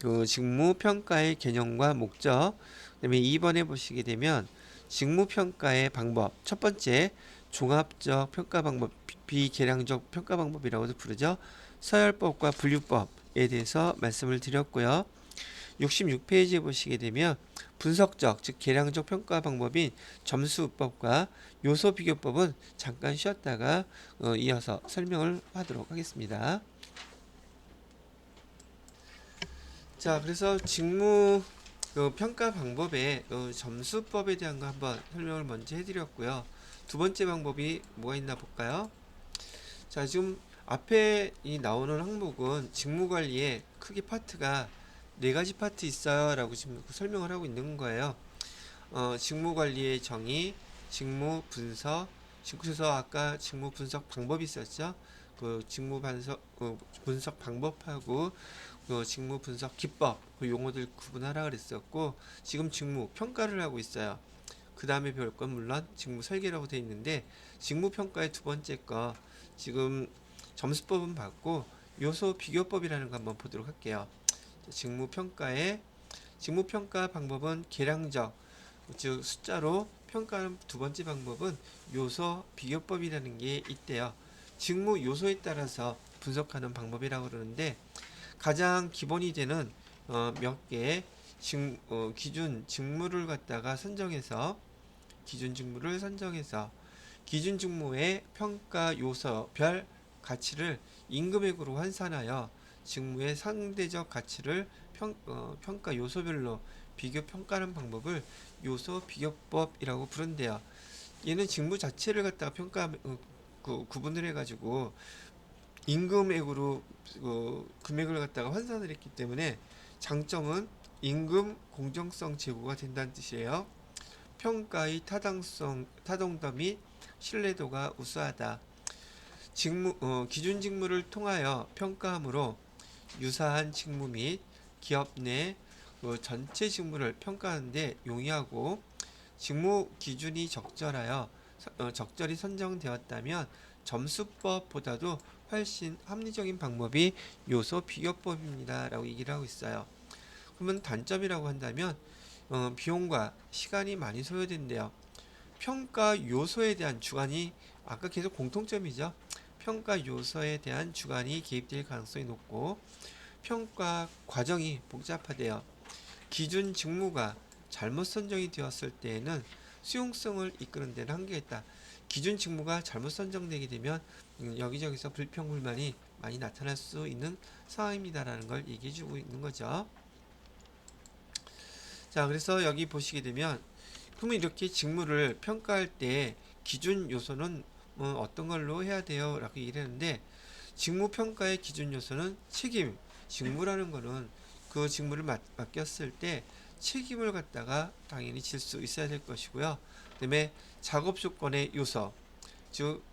그 직무 평가의 개념과 목적, 그다음에 2번에 보시게 되면 직무 평가의 방법, 첫 번째 종합적 평가 방법, 비계량적 평가 방법이라고도 부르죠. 서열법과 분류법에 대해서 말씀을 드렸고요. 66페이지에 보시게 되면 분석적, 즉 계량적 평가 방법인 점수법과 요소 비교법은 잠깐 쉬었다가 이어서 설명을 하도록 하겠습니다. 자, 그래서 직무 평가 방법의 점수법에 대한 거 한번 설명을 먼저 해드렸고요. 두 번째 방법이 뭐가 있나 볼까요? 자, 지금 앞에 이 나오는 항목은 직무관리의 크게 파트가 네 가지 파트 있어요 라고 지금 설명을 하고 있는 거예요. 직무관리의 정의, 직무 분석, 그래서 아까 직무 분석 방법이 있었죠. 그 직무 분석 방법하고 그 직무 분석 기법 그 용어들 구분하라 그랬었고 지금 직무 평가를 하고 있어요. 그 다음에 배울 건 물론 직무 설계라고 되어 있는데 직무 평가의 두 번째 거 지금 점수법은 봤고 요소 비교법이라는 거 한번 보도록 할게요. 직무 평가 방법은 계량적 즉 숫자로 평가하는 두 번째 방법은 요소 비교법이라는 게 있대요. 직무 요소에 따라서 분석하는 방법이라고 그러는데 가장 기본이 되는 몇 개의 기준 직무를 갖다가 기준 직무의 평가 요소별 가치를 임금액으로 환산하여 직무의 상대적 가치를 평가 요소별로 비교 평가하는 방법을 요소 비교법이라고 부른대요. 얘는 직무 자체를 갖다가 구분을 해가지고 임금액으로 금액을 갖다가 환산을 했기 때문에 장점은 임금 공정성 제고가 된다는 뜻이에요. 평가의 타당성 및 신뢰도가 우수하다. 기준 직무를 통하여 평가함으로 유사한 직무 및 기업 내 전체 직무를 평가하는 데 용이하고 직무 기준이 적절히 선정되었다면 점수법보다도 훨씬 합리적인 방법이 요소 비교법입니다 라고 얘기를 하고 있어요. 그러면 단점이라고 한다면 비용과 시간이 많이 소요된대요. 평가 요소에 대한 주관이 아까 계속 공통점이죠. 평가 요소에 대한 주관이 개입될 가능성이 높고 평가 과정이 복잡하대요. 기준 직무가 잘못 선정이 되었을 때에는 수용성을 이끄는 데는 한계가 있다. 기준 직무가 잘못 선정되게 되면 여기저기서 불평불만이 많이 나타날 수 있는 상황입니다라는 걸 얘기해주고 있는 거죠. 자, 그래서 여기 보시게 되면 그러면 이렇게 직무를 평가할 때 기준 요소는 어떤 걸로 해야 돼요? 라고 얘기를 했는데 직무 평가의 기준 요소는 책임, 직무라는 거는 그 직무를 맡겼을 때 책임을 갖다가 당연히 질 수 있어야 될 것이고요. 그다음에 작업 조건의 요소, 즉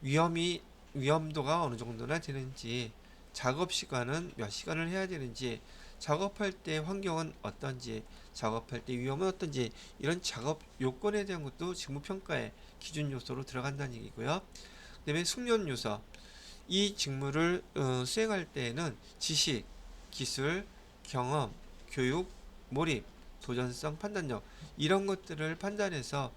위험도가 어느 정도나 되는지, 작업 시간은 몇 시간을 해야 되는지, 작업할 때 환경은 어떤지, 작업할 때 위험은 어떤지, 이런 작업 요건에 대한 것도 직무평가의 기준 요소로 들어간다는 얘기고요. 그 다음에 숙련 요소, 이 직무를 수행할 때에는 지식, 기술, 경험, 교육, 몰입, 도전성, 판단력 이런 것들을 판단해서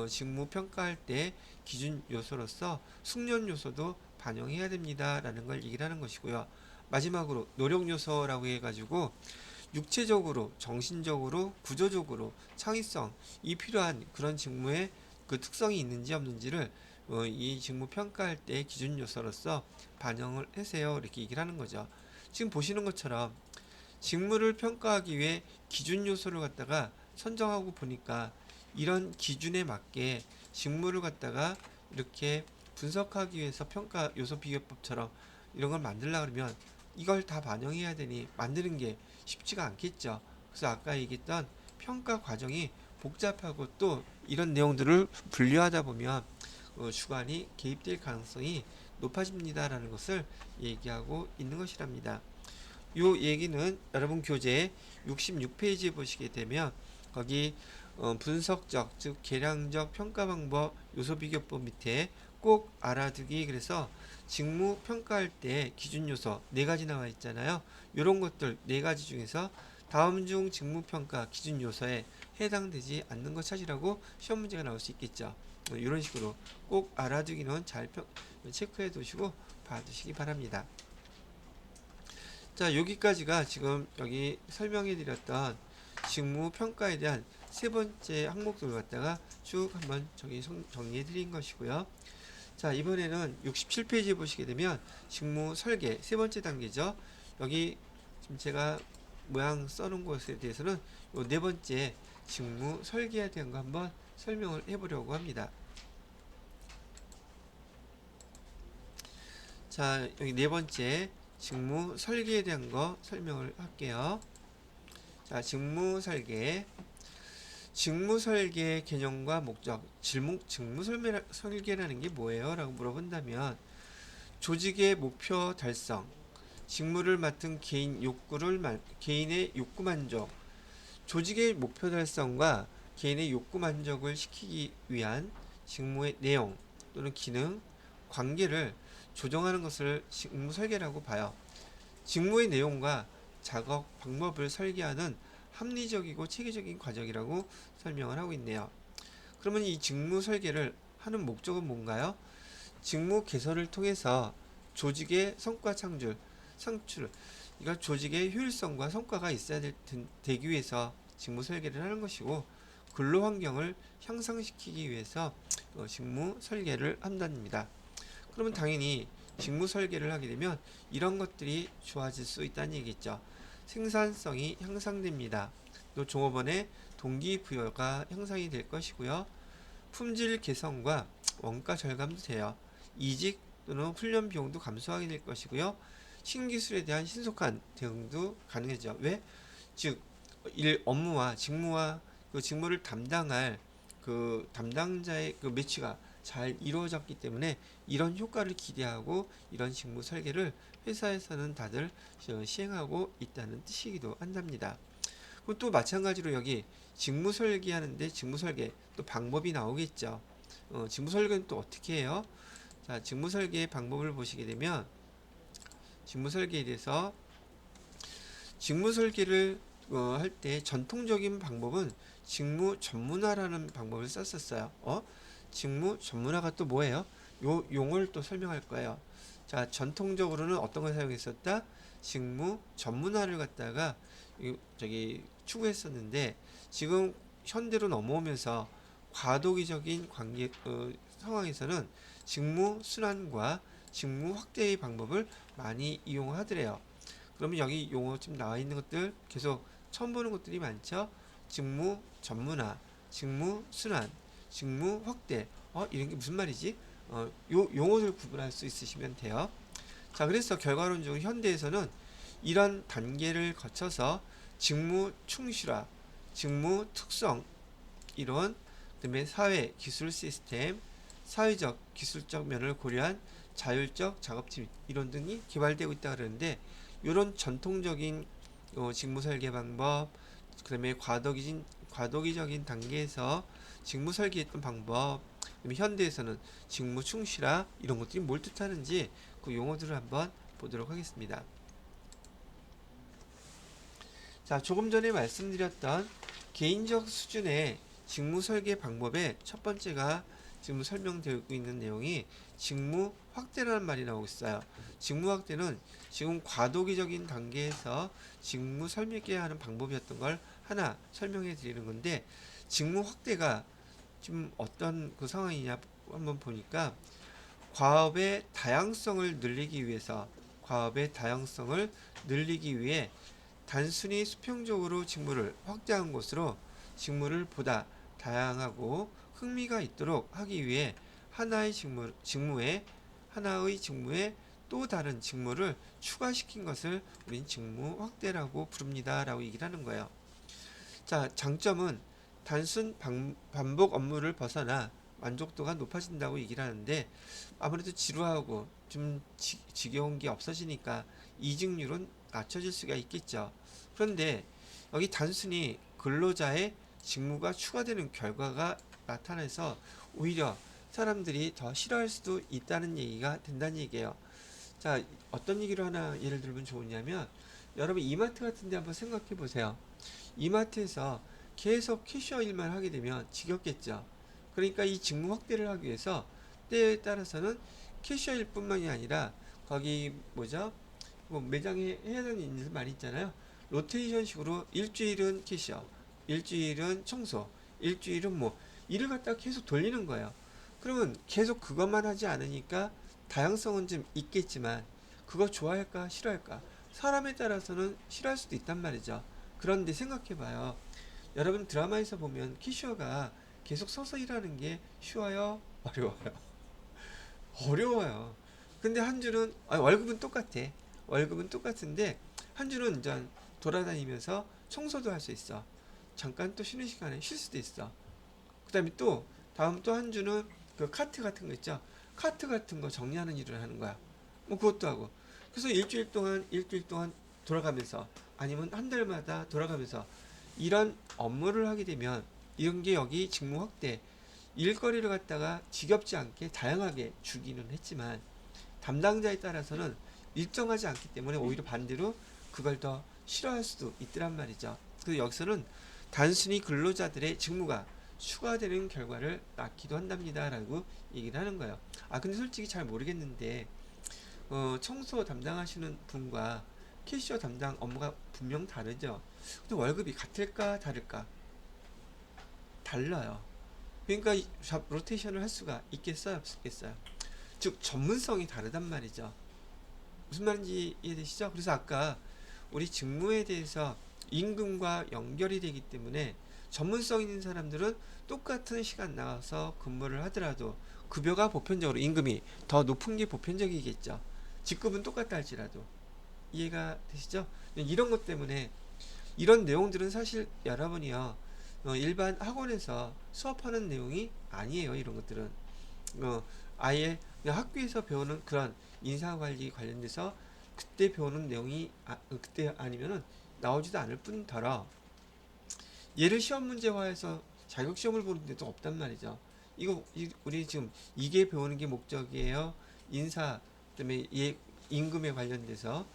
직무 평가할 때 기준 요소로서 숙련 요소도 반영해야 됩니다 라는 걸 얘기를 하는 것이고요. 마지막으로 노력 요소라고 해가지고 육체적으로, 정신적으로, 구조적으로 창의성 이 필요한 그런 직무의 그 특성이 있는지 없는지를 이 직무 평가할 때 기준 요소로서 반영을 하세요 이렇게 얘기를 하는 거죠. 지금 보시는 것처럼 직무를 평가하기 위해 기준 요소를 갖다가 선정하고 보니까 이런 기준에 맞게 직무를 갖다가 이렇게 분석하기 위해서 평가 요소 비교법처럼 이런 걸 만들려고 그러면 이걸 다 반영해야 되니 만드는 게 쉽지가 않겠죠. 그래서 아까 얘기했던 평가 과정이 복잡하고 또 이런 내용들을 분류하다 보면 주관이 개입될 가능성이 높아집니다라는 것을 얘기하고 있는 것이랍니다. 요 얘기는 여러분 교재 66페이지에 보시게 되면 거기 분석적 즉 계량적 평가 방법 요소 비교법 밑에 꼭 알아두기 그래서 직무 평가할 때 기준 요소 4가지 나와 있잖아요. 이런 것들 4가지 중에서 다음 중 직무 평가 기준 요소에 해당되지 않는 것 찾으라고 시험 문제가 나올 수 있겠죠. 이런 식으로 꼭 알아두기는 잘 체크해 두시고 봐두시기 바랍니다. 자, 여기까지가 지금 여기 설명해 드렸던 직무 평가에 대한 3번째 항목들을 갖다가 쭉 한번 정리해 드린 것이고요. 자, 이번에는 67페이지 보시게 되면 직무 설계 3번째 단계죠. 여기 지금 제가 모양 써놓은 것에 대해서는 요 4번째 직무 설계에 대한 거 한번 설명을 해보려고 합니다. 자, 여기 4번째 직무 설계에 대한 거 설명을 할게요. 자, 직무 설계. 직무 설계 개념과 목적. 직무 설계라는 게 뭐예요? 라고 물어본다면 조직의 목표 달성, 직무를 맡은 개인의 욕구 만족, 조직의 목표 달성과 개인의 욕구 만족을 시키기 위한 직무의 내용 또는 기능, 관계를 조정하는 것을 직무 설계라고 봐요. 직무의 내용과 작업 방법을 설계하는 합리적이고 체계적인 과정이라고 설명을 하고 있네요. 그러면 이 직무 설계를 하는 목적은 뭔가요? 직무 개선을 통해서 조직의 성과 창출, 이거 조직의 효율성과 성과가 있어야 되기 위해서 직무 설계를 하는 것이고 근로 환경을 향상시키기 위해서 직무 설계를 한답니다. 그러면 당연히 직무 설계를 하게 되면 이런 것들이 좋아질 수 있다는 얘기죠. 생산성이 향상됩니다. 또 종업원의 동기부여가 향상이 될 것이고요. 품질 개선과 원가 절감도 돼요. 이직 또는 훈련 비용도 감소하게 될 것이고요. 신기술에 대한 신속한 대응도 가능해져. 왜? 즉, 업무와 직무와 그 직무를 담당할 그 담당자의 그 매치가 잘 이루어졌기 때문에 이런 효과를 기대하고 이런 직무 설계를 회사에서는 다들 시행하고 있다는 뜻이기도 한답니다. 그리고 또 마찬가지로 여기 직무 설계하는데 직무 설계 또 방법이 나오겠죠. 직무 설계는 또 어떻게 해요? 자, 직무 설계 방법을 보시게 되면 직무 설계에 대해서 직무 설계를 할 때 전통적인 방법은 직무 전문화라는 방법을 썼었어요. 직무 전문화가 또 뭐예요? 요 용어를 또 설명할 거예요. 자, 전통적으로는 어떤 걸 사용했었다? 직무 전문화를 갖다가 저기 추구했었는데 지금 현대로 넘어오면서 과도기적인 관계 상황에서는 직무 순환과 직무 확대의 방법을 많이 이용하더래요. 그러면 여기 용어 지금 나와 있는 것들 계속 처음 보는 것들이 많죠. 직무 전문화, 직무 순환, 직무 확대. 이런 게 무슨 말이지? 요 용어를 구분할 수 있으시면 돼요. 자, 그래서 결과론적으로 현대에서는 이런 단계를 거쳐서 직무 충실화, 직무 특성, 이론, 그다음에 사회 기술 시스템, 사회적 기술적 면을 고려한 자율적 작업팀 이론 등이 개발되고 있다 그러는데 이런 전통적인 직무 설계 방법, 그다음에 과도기적인 단계에서 직무 설계했던 방법, 그다음에 현대에서는 직무 충실화 이런 것들이 뭘 뜻하는지 그 용어들을 한번 보도록 하겠습니다. 자, 조금 전에 말씀드렸던 개인적 수준의 직무 설계 방법의 첫 번째가 지금 설명되고 있는 내용이 직무 확대라는 말이 나오고 있어요. 직무 확대는 지금 과도기적인 단계에서 직무 설계하는 방법이었던 걸 하나 설명해 드리는 건데 직무 확대가 지금 어떤 그 상황이냐 한번 보니까 과업의 다양성을 늘리기 위해 단순히 수평적으로 직무를 확대한 것으로 직무를 보다 다양하고 흥미가 있도록 하기 위해 하나의 직무에 또 다른 직무를 추가시킨 것을 우린 직무 확대라고 부릅니다. 라고 얘기를 하는 거예요. 자, 장점은 단순 반복 업무를 벗어나 만족도가 높아진다고 얘기를 하는데 아무래도 지루하고 좀 지겨운 게 없어지니까 이직률은 낮춰질 수가 있겠죠. 그런데 여기 단순히 근로자의 직무가 추가되는 결과가 나타나서 오히려 사람들이 더 싫어할 수도 있다는 얘기가 된다는 얘기예요. 자, 어떤 얘기를 하나 예를 들면 좋으냐면 여러분 이마트 같은 데 한번 생각해 보세요. 이마트에서 계속 캐셔 일만 하게 되면 지겹겠죠. 그러니까 이 직무 확대를 하기 위해서 때에 따라서는 캐셔일 뿐만이 아니라 거기 뭐죠? 뭐 매장에 해야 되는 일들 많이 있잖아요. 로테이션식으로 일주일은 캐셔, 일주일은 청소, 일주일은 뭐 일을 갖다가 계속 돌리는 거예요. 그러면 계속 그것만 하지 않으니까 다양성은 좀 있겠지만 그거 좋아할까 싫어할까 사람에 따라서는 싫어할 수도 있단 말이죠. 그런데 생각해봐요. 여러분 드라마에서 보면 키슈어가 계속 서서 일하는 게 쉬워요? 어려워요? 어려워요. 근데 한 줄은 월급은 똑같아. 월급은 똑같은데 한 줄은 이제 돌아다니면서 청소도 할 수 있어. 잠깐 또 쉬는 시간에 쉴 수도 있어. 그다음에 또 다음 또 한 주는 그 카트 같은 거 있죠. 카트 같은 거 정리하는 일을 하는 거야. 뭐 그것도 하고. 그래서 일주일 동안 돌아가면서 아니면 한 달마다 돌아가면서 이런 업무를 하게 되면 이런 게 여기 직무 확대 일거리를 갖다가 지겹지 않게 다양하게 주기는 했지만 담당자에 따라서는 일정하지 않기 때문에 오히려 반대로 그걸 더 싫어할 수도 있더란 말이죠. 그래서 여기서는 단순히 근로자들의 직무가 추가되는 결과를 낳기도 한답니다. 라고 얘기를 하는 거예요. 근데 솔직히 잘 모르겠는데, 청소 담당하시는 분과 캐시어 담당 업무가 분명 다르죠. 근데 월급이 같을까, 다를까? 달라요. 그러니까 로테이션을 할 수가 있겠어요, 없겠어요? 즉, 전문성이 다르단 말이죠. 무슨 말인지 이해되시죠? 그래서 아까 우리 직무에 대해서 임금과 연결이 되기 때문에 전문성 있는 사람들은 똑같은 시간 나와서 근무를 하더라도 급여가 보편적으로 임금이 더 높은 게 보편적이겠죠. 직급은 똑같다 할지라도 이해가 되시죠? 이런 것 때문에 이런 내용들은 사실 여러분이요 일반 학원에서 수업하는 내용이 아니에요. 이런 것들은 아예 그냥 학교에서 배우는 그런 인사관리 관련돼서 그때 배우는 내용이 그때 아니면은 나오지도 않을 뿐더러 얘를 시험 문제화해서 자격시험을 보는 데도 없단 말이죠. 우리 지금 이게 배우는 게 목적이에요. 인사, 그다음에 임금에 관련돼서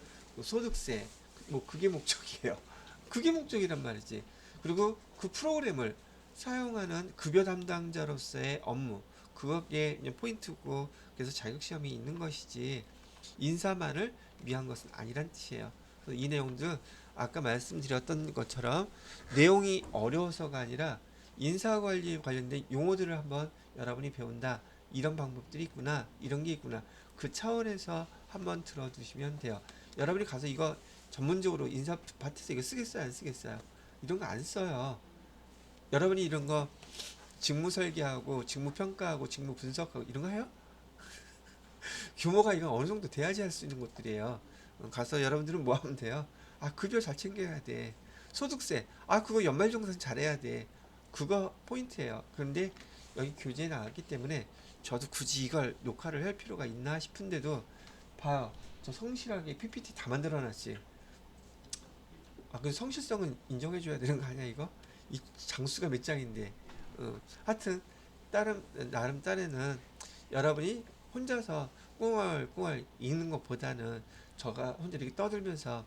소득세, 뭐 그게 목적이에요. 그게 목적이란 말이지. 그리고 그 프로그램을 사용하는 급여 담당자로서의 업무, 그게 포인트고, 그래서 자격시험이 있는 것이지 인사만을 위한 것은 아니란 뜻이에요. 그래서 이 내용도 아까 말씀드렸던 것처럼 내용이 어려워서가 아니라 인사관리에 관련된 용어들을 한번 여러분이 배운다. 이런 방법들이 있구나. 이런 게 있구나. 그 차원에서 한번 들어두시면 돼요. 여러분이 가서 이거 전문적으로 인사 파트에서 이거 쓰겠어요? 안 쓰겠어요? 이런 거 안 써요. 여러분이 이런 거 직무 설계하고 직무 평가하고 직무 분석하고 이런 거 해요? 규모가 이건 어느 정도 돼야지 할 수 있는 것들이에요. 가서 여러분들은 뭐 하면 돼요? 아, 급여 잘 챙겨야 돼. 소득세. 아, 그거 연말정산 잘해야 돼. 그거 포인트예요. 그런데 여기 교재에 나왔기 때문에 저도 굳이 이걸 녹화를 할 필요가 있나 싶은데도 봐요. 저 성실하게 PPT 다 만들어 놨지. 아, 그 성실성은 인정해줘야 되는 거 아니야, 이거? 이 장수가 몇 장인데. 하여튼, 나름 딴에는 여러분이 혼자서 꿍얼꿍얼 읽는 것보다는 저가 혼자 이렇게 떠들면서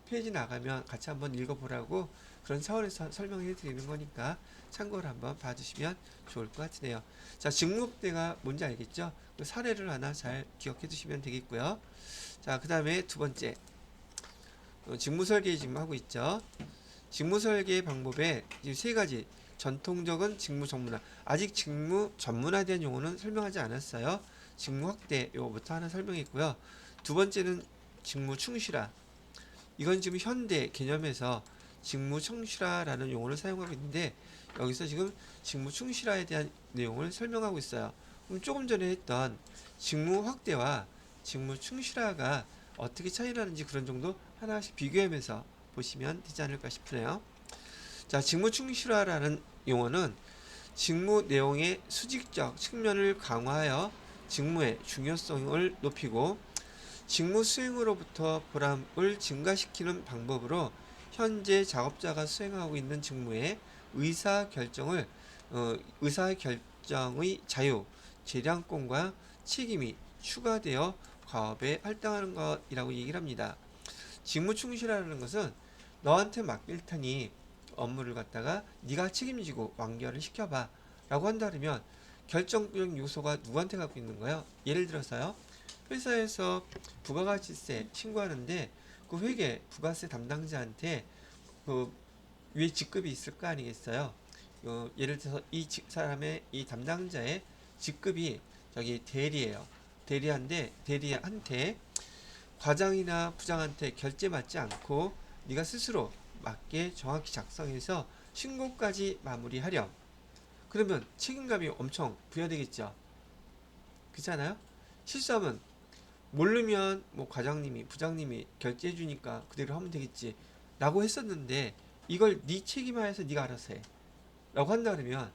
페이지 나가면 같이 한번 읽어보라고 그런 차원에서 설명해 드리는 거니까 참고를 한번 봐주시면 좋을 것 같으네요. 자, 직무대가 뭔지 알겠죠? 그 사례를 하나 잘 기억해 두시면 되겠고요. 자, 그 다음에 두 번째. 직무 설계 지금 하고 있죠. 직무 설계 방법에 지금 세 가지. 전통적인 직무 전문화. 아직 직무 전문화에 대한 용어는 설명하지 않았어요. 직무 확대 요거부터 하나 설명했고요. 두 번째는 직무 충실화. 이건 지금 현대 개념에서 직무 충실화라는 용어를 사용하고 있는데 여기서 지금 직무 충실화에 대한 내용을 설명하고 있어요. 그럼 조금 전에 했던 직무 확대와 직무 충실화가 어떻게 차이 나는지 그런 정도 하나씩 비교하면서 보시면 되지 않을까 싶으네요. 자, 직무 충실화라는 용어는 직무 내용의 수직적 측면을 강화하여 직무의 중요성을 높이고 직무 수행으로부터 보람을 증가시키는 방법으로 현재 작업자가 수행하고 있는 직무의 의사결정의 자유, 재량권과 책임이 추가되어 과업에 할당하는 것이라고 얘기를 합니다. 직무 충실이라는 것은 너한테 맡길 테니 업무를 갖다가 네가 책임지고 완결을 시켜봐 라고 한다면 결정적 요소가 누구한테 갖고 있는 거예요? 예를 들어서요. 회사에서 부가가치세 신고하는데 그 회계 부가세 담당자한테 그 위에 직급이 있을 거 아니겠어요? 예를 들어서 사람의 이 담당자의 직급이 저기 대리예요. 대리한테 과장이나 부장한테 결제 맞지 않고 네가 스스로 맞게 정확히 작성해서 신고까지 마무리하렴. 그러면 책임감이 엄청 부여되겠죠. 그렇잖아요? 실수하면 모르면 뭐 과장님이 부장님이 결제해 주니까 그대로 하면 되겠지 라고 했었는데 이걸 네 책임하에서 네가 알아서 해 라고 한다 그러면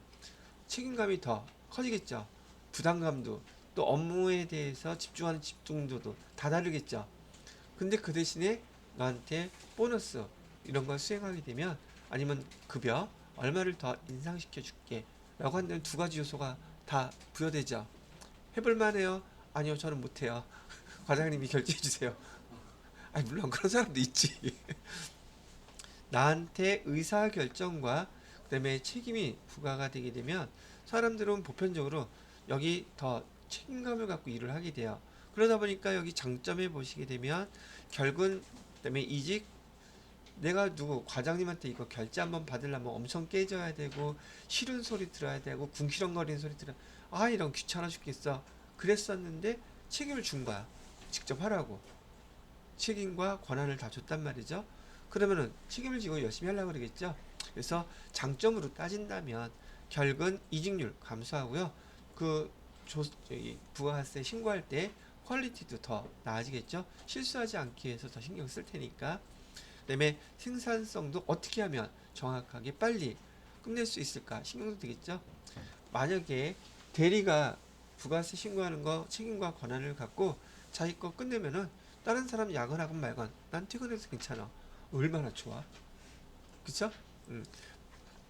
책임감이 더 커지겠죠. 부담감도 또 업무에 대해서 집중하는 집중도도 다 다르겠죠. 근데 그 대신에 너한테 보너스 이런 걸 수행하게 되면 아니면 급여 얼마를 더 인상시켜 줄게 라고 한다면 두 가지 요소가 다 부여되죠. 해볼 만해요? 아니요, 저는 못해요. 과장님이 결제해 주세요. 아니, 물론 그런 사람도 있지. 나한테 의사결정과 그다음에 책임이 부과가 되게 되면 사람들은 보편적으로 여기 더 책임감을 갖고 일을 하게 돼요. 그러다 보니까 여기 장점에 보시게 되면 결국은 그다음에 이직 내가 누구 과장님한테 이거 결제 한번 받으려면 엄청 깨져야 되고 싫은 소리 들어야 되고 궁시렁거리는 소리 들어. 아, 이런 귀찮아 죽겠어. 그랬었는데 책임을 준 거야. 직접 하라고. 책임과 권한을 다 줬단 말이죠. 그러면은 책임을 지고 열심히 하려고 그러겠죠. 그래서 장점으로 따진다면 결국은 이직률 감소하고요. 그 부가세 신고할 때 퀄리티도 더 나아지겠죠. 실수하지 않기 위해서 더 신경 쓸 테니까. 그다음에 생산성도 어떻게 하면 정확하게 빨리 끝낼 수 있을까 신경도 되겠죠. 만약에 대리가 부가세 신고하는 거 책임과 권한을 갖고 자기 거 끝내면은 다른 사람 야근하건 말건 난 퇴근해서 괜찮아. 얼마나 좋아. 그쵸?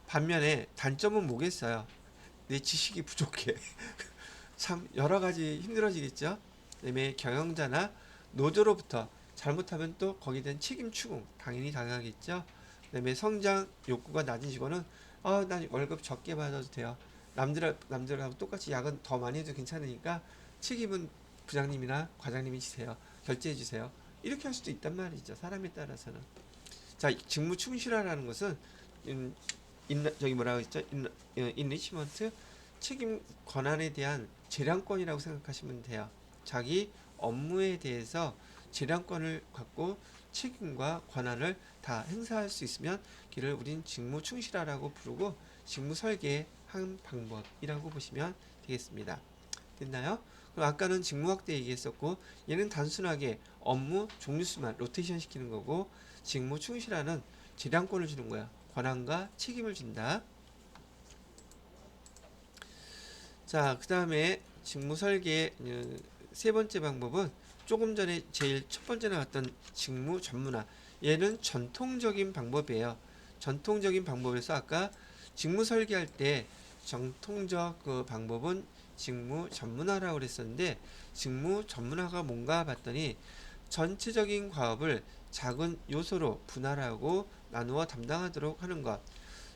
반면에 단점은 뭐겠어요? 내 지식이 부족해. 참 여러 가지 힘들어지겠죠. 그다음에 경영자나 노조로부터 잘못하면 또 거기에 대한 책임 추궁 당연히 당하겠죠. 그다음에 성장 욕구가 낮은 직원은 난 월급 적게 받아도 돼요. 남들하고 똑같이 야근 더 많이 해도 괜찮으니까 책임은 부장님이나 과장님이 지세요. 결제해 주세요. 이렇게 할 수도 있단 말이죠. 사람에 따라서는. 자, 직무 충실화라는 것은 저기 뭐라고 했죠? 인리치먼트 책임 권한에 대한 재량권이라고 생각하시면 돼요. 자기 업무에 대해서 재량권을 갖고 책임과 권한을 다 행사할 수 있으면 이를 우린 직무 충실화라고 부르고 직무 설계의 한 방법이라고 보시면 되겠습니다. 됐나요? 그럼 아까는 직무 확대 얘기했었고 얘는 단순하게 업무 종류수만 로테이션 시키는 거고 직무 충실화는 재량권을 주는 거야. 권한과 책임을 준다. 자, 그 다음에 직무 설계의 세 번째 방법은 조금 전에 제일 첫 번째 나왔던 직무 전문화. 얘는 전통적인 방법이에요. 전통적인 방법에서 아까 직무 설계할 때 정통적 그 방법은 직무 전문화라고 그랬었는데 직무 전문화가 뭔가 봤더니 전체적인 과업을 작은 요소로 분할하고 나누어 담당하도록 하는 것.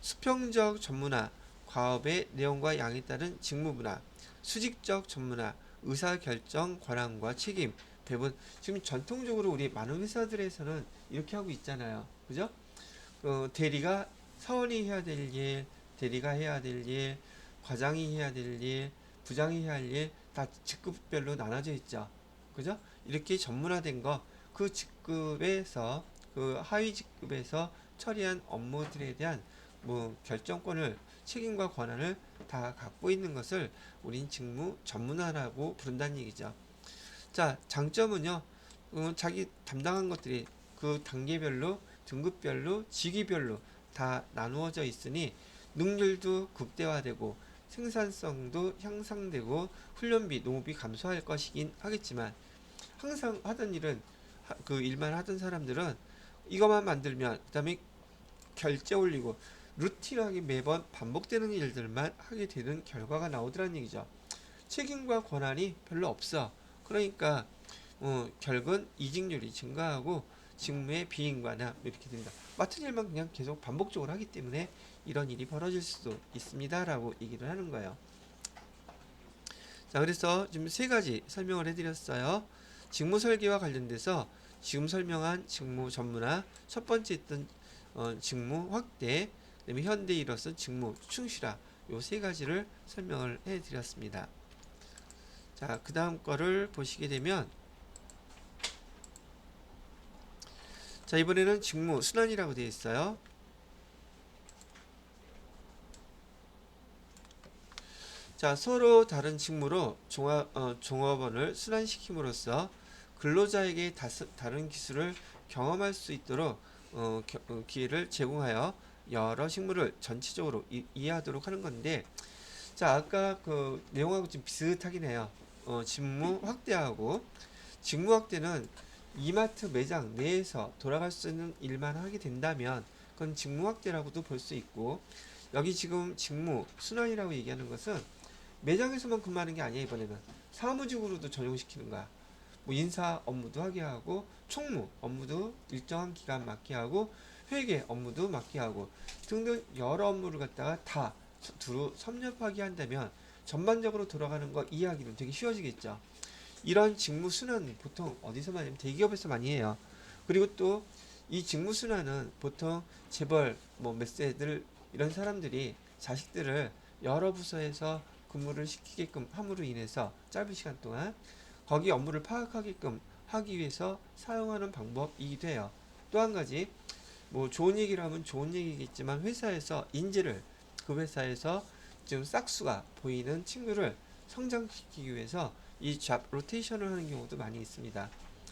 수평적 전문화, 과업의 내용과 양에 따른 직무 분화, 수직적 전문화, 의사결정 권한과 책임, 배분. 지금 전통적으로 우리 많은 회사들에서는 이렇게 하고 있잖아요. 그죠? 대리가 사원이 해야 될 일, 대리가 해야 될 일, 과장이 해야 될 일, 부장이 해야 할 일, 다 직급별로 나눠져 있죠. 그죠? 이렇게 전문화된 거, 그 직급에서, 그 하위 직급에서 처리한 업무들에 대한 뭐 결정권을, 책임과 권한을 다 갖고 있는 것을 우린 직무 전문화라고 부른다는 얘기죠. 자, 장점은요, 자기 담당한 것들이 그 단계별로, 등급별로, 직위별로 다 나누어져 있으니 능률도 극대화되고 생산성도 향상되고 훈련비, 노무비 감소할 것이긴 하겠지만 항상 하던 일은 그 일만 하던 사람들은 이것만 만들면 그다음에 결제 올리고 루틴하게 매번 반복되는 일들만 하게 되는 결과가 나오더란 얘기죠. 책임과 권한이 별로 없어. 그러니까 결국은 이직률이 증가하고 직무의 비인관함 이렇게 됩니다. 맡은 일만 그냥 계속 반복적으로 하기 때문에 이런 일이 벌어질 수도 있습니다라고 얘기를 하는 거예요. 자, 그래서 지금 세 가지 설명을 해드렸어요. 직무 설계와 관련돼서 지금 설명한 직무 전문화, 첫 번째 했던 직무 확대, 그다음에 현대 일어선 직무 충실화 요 세 가지를 설명을 해드렸습니다. 자, 그 다음 거를 보시게 되면 자, 이번에는 직무 순환이라고 되어 있어요. 자, 서로 다른 직무로 종업원을 순환시킴으로써 근로자에게 다른 기술을 경험할 수 있도록 기회를 제공하여 여러 직무를 전체적으로 이해하도록 하는 건데, 자, 아까 그 내용하고 좀 비슷하긴 해요. 직무 확대하고 직무 확대는 이마트 매장 내에서 돌아갈 수 있는 일만 하게 된다면 그건 직무 확대라고도 볼 수 있고, 여기 지금 직무 순환이라고 얘기하는 것은 매장에서만 근무하는 게 아니야. 이번에는 사무직으로도 전용시키는 거야. 뭐 인사 업무도 하게 하고 총무 업무도 일정한 기간 맡게 하고 회계 업무도 맡게 하고 등등 여러 업무를 갖다가 다 두루 섭렵하게 한다면 전반적으로 돌아가는 거 이해하기는 되게 쉬워지겠죠. 이런 직무 순환 보통 어디서 많이 하면 대기업에서 많이 해요. 그리고 또 이 직무 순환은 보통 재벌 뭐 몇 세들 이런 사람들이 자식들을 여러 부서에서 근무를 시키게끔 함으로 인해서 짧은 시간 동안 거기 업무를 파악하게끔 하기 위해서 사용하는 방법이기도 해요. 또 한 가지 뭐 좋은 얘기를 하면 좋은 얘기겠지만 회사에서 인재를 그 회사에서 지금 싹수가 보이는 친구를 성장시키기 위해서 이 잡 로테이션을 하는 경우도 많이 있습니다.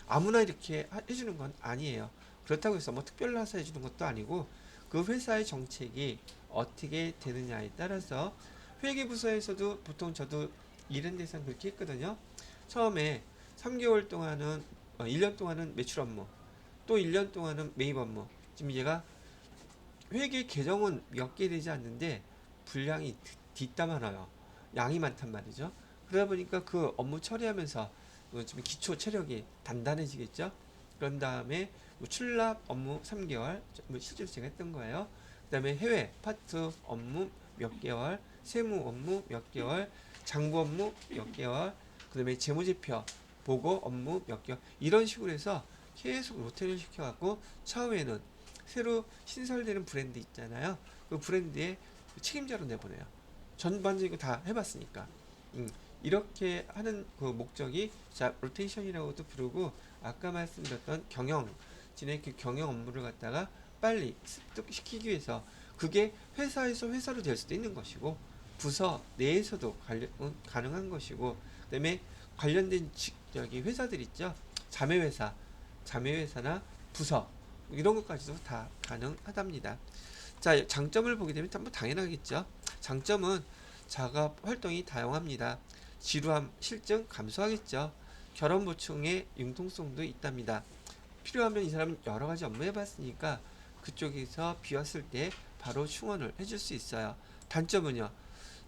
아무나 이렇게 해주는 건 아니에요. 그렇다고 해서 뭐 특별나서 해주는 것도 아니고 그 회사의 정책이 어떻게 되느냐에 따라서 회계부서에서도 보통 저도 일한 데서 그렇게 했거든요. 처음에 3개월 동안은 1년 동안은 매출 업무, 또 1년 동안은 매입 업무. 지금 얘가 회계 계정은 몇 개 되지 않는데 분량이 뒷담화나요. 양이 많단 말이죠. 그러다 보니까 그 업무 처리하면서 좀 기초 체력이 단단해지겠죠. 그런 다음에 뭐 출납 업무 3개월, 뭐 실제로 제가 했던 거예요. 그 다음에 해외 파트 업무 몇 개월, 세무 업무 몇 개월, 장부 업무 몇 개월, 그 다음에 재무제표 보고 업무 몇 개월, 이런 식으로 해서 계속 로테를 시켜갖고 처음에는 새로 신설되는 브랜드 있잖아요. 그 브랜드의 책임자로 내보내요. 전반적으로 다 해봤으니까. 이렇게 하는 그 목적이 자 로테이션이라고도 부르고, 아까 말씀드렸던 경영 진행 그 경영 업무를 갖다가 빨리 습득시키기 위해서, 그게 회사에서 회사로 될 수도 있는 것이고 부서 내에서도 가능한 것이고, 그다음에 관련된 여기 회사들 있죠. 자매회사, 자매회사나 부서 이런 것까지도 다 가능하답니다. 자, 장점을 보게 되면 뭐 당연하겠죠. 장점은 작업 활동이 다양합니다. 지루함, 실증 감소하겠죠. 결혼 보충의 융통성도 있답니다. 필요하면 이 사람은 여러 가지 업무 해봤으니까 그쪽에서 비웠을 때 바로 충원을 해줄 수 있어요. 단점은요,